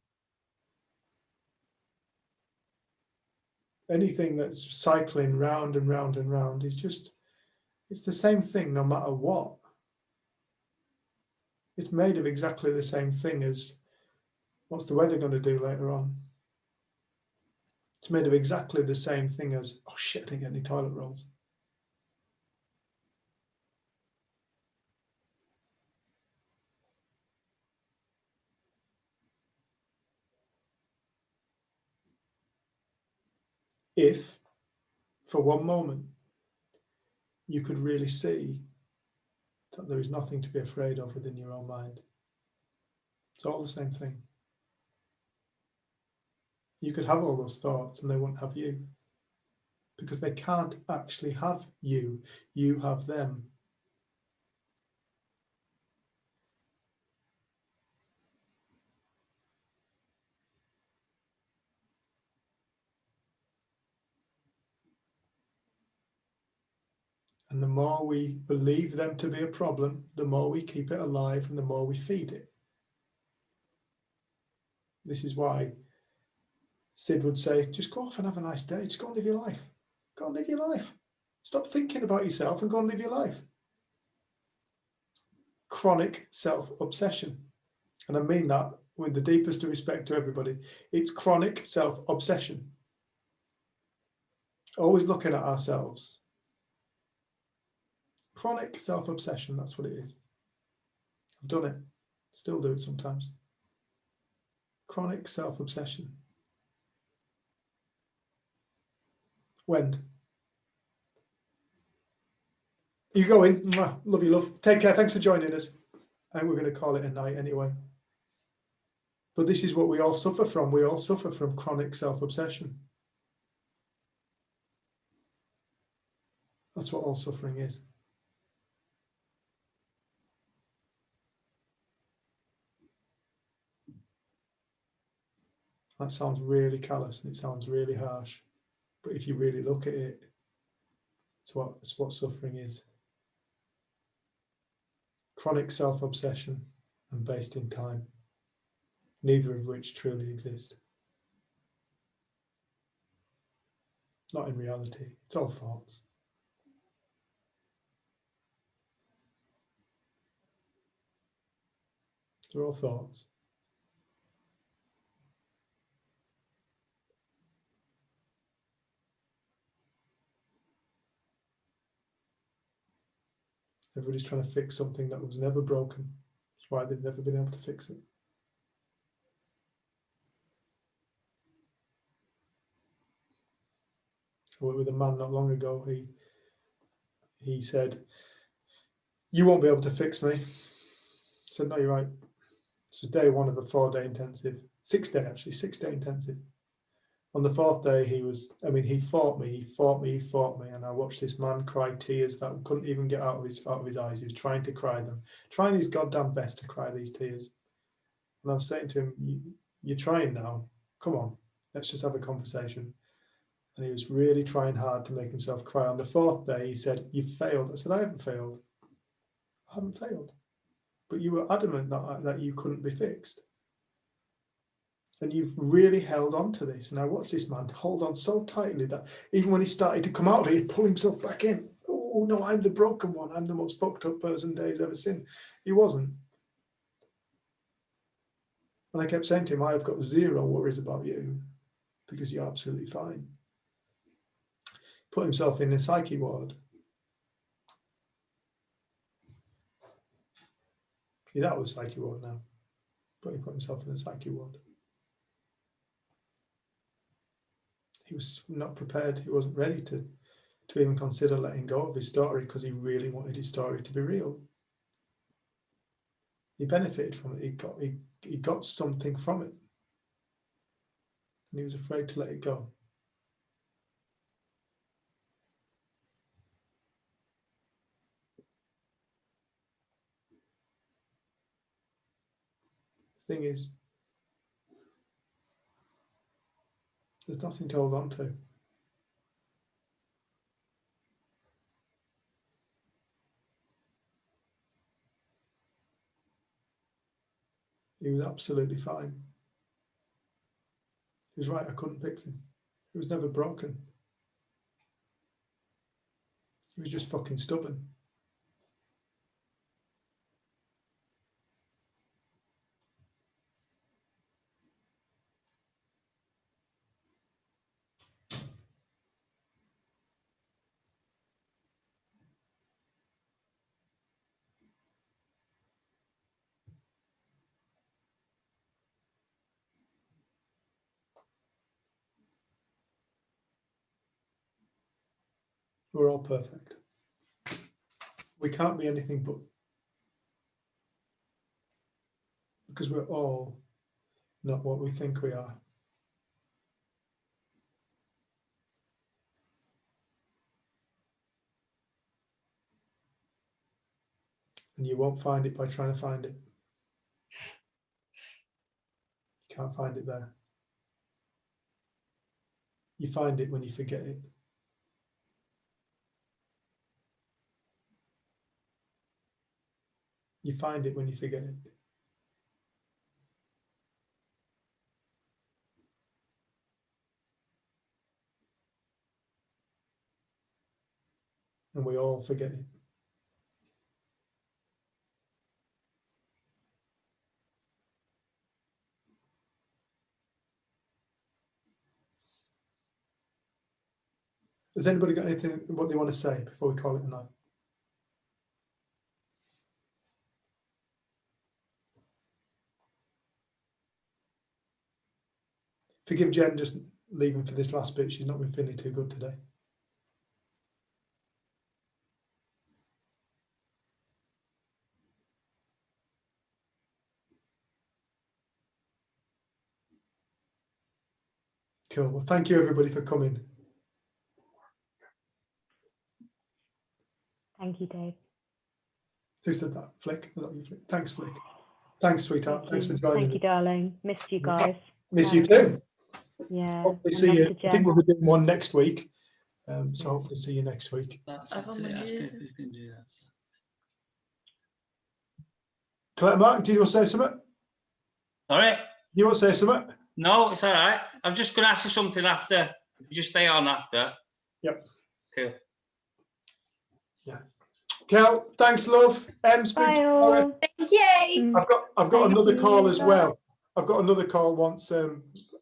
Anything that's cycling round and round and round is just, it's the same thing no matter what. It's made of exactly the same thing as what's the weather going to do later on. It's made of exactly the same thing as, oh shit, I didn't get any toilet rolls. If, for one moment, you could really see that there is nothing to be afraid of within your own mind. It's all the same thing. You could have all those thoughts and they wouldn't have you. Because they can't actually have you. You have them. And the more we believe them to be a problem, the more we keep it alive and the more we feed it. This is why Sid would say, just go off and have a nice day. Just go and live your life. Go and live your life. Stop thinking about yourself and go and live your life. Chronic self-obsession. And I mean that with the deepest of respect to everybody. It's chronic self-obsession. Always looking at ourselves. Chronic self-obsession, that's what it is. I've done it, still do it sometimes. Chronic self-obsession. Wend. You go in. Mwah. Love you, love. Take care. Thanks for joining us. I think we're going to call it a night anyway. But this is what we all suffer from. We all suffer from chronic self-obsession. That's what all suffering is. That sounds really callous and it sounds really harsh. But if you really look at it, it's what suffering is. Chronic self-obsession and based in time, neither of which truly exist. Not in reality, it's all thoughts. They're all thoughts. Everybody's trying to fix something that was never broken. That's why they've never been able to fix it. I worked with a man not long ago. He said, "You won't be able to fix me." I said, "No, you're right." This was day one of a 4-day intensive, 6-day intensive. On the 4th day, he fought me, and I watched this man cry tears that couldn't even get out of his eyes. He was trying to cry them, trying his goddamn best to cry these tears. And I was saying to him, "You're trying now. Come on, let's just have a conversation." And he was really trying hard to make himself cry. On the 4th day, he said, "You've failed." I said, "I haven't failed. I haven't failed. But you were adamant that you couldn't be fixed. And you've really held on to this." And I watched this man hold on so tightly that even when he started to come out of it, he'd pull himself back in. "Oh no, I'm the broken one. I'm the most fucked up person Dave's ever seen." He wasn't. And I kept saying to him, "I have got zero worries about you because you're absolutely fine." Put himself in a psyche ward. He's out of the psyche ward now, but he put himself in a psyche ward. He was not prepared. He wasn't ready to even consider letting go of his story because he really wanted his story to be real. He benefited from it. He got something from it, and he was afraid to let it go. The thing is, there's nothing to hold on to. He was absolutely fine. He was right, I couldn't fix him. He was never broken. He was just fucking stubborn. We're all perfect. We can't be anything but, because we're all not what we think we are. And you won't find it by trying to find it. You can't find it there. You find it when you forget it. You find it when you forget it. And we all forget it. Has anybody got anything what they want to say before we call it a night? Forgive Jen just leaving for this last bit. She's not been feeling too good today. Cool. Well, thank you everybody for coming. Thank you, Dave. Who said that? Flick? Was that you, Flick? Thanks, Flick. Thanks, sweetheart. Thanks for joining. Thank you, darling. Missed you guys. Miss you too. Yeah. Hopefully and see love you. to I think Jen. we'll be doing one next week. So hopefully see you next week. Claire, Mark, do you want to say something? Sorry? You want to say something? No, it's all right. I'm just going to ask you something after. Just stay on after. Yep. Cool. Yeah. Kel, thanks, love. Speak Bye to you tomorrow. all. Thank you. I've got Thank another call you. as well. I've got another call once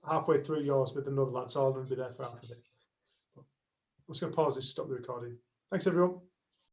halfway through yours with another lad, so I'll be there for half of it. I'm just going to pause this, stop the recording. Thanks, everyone.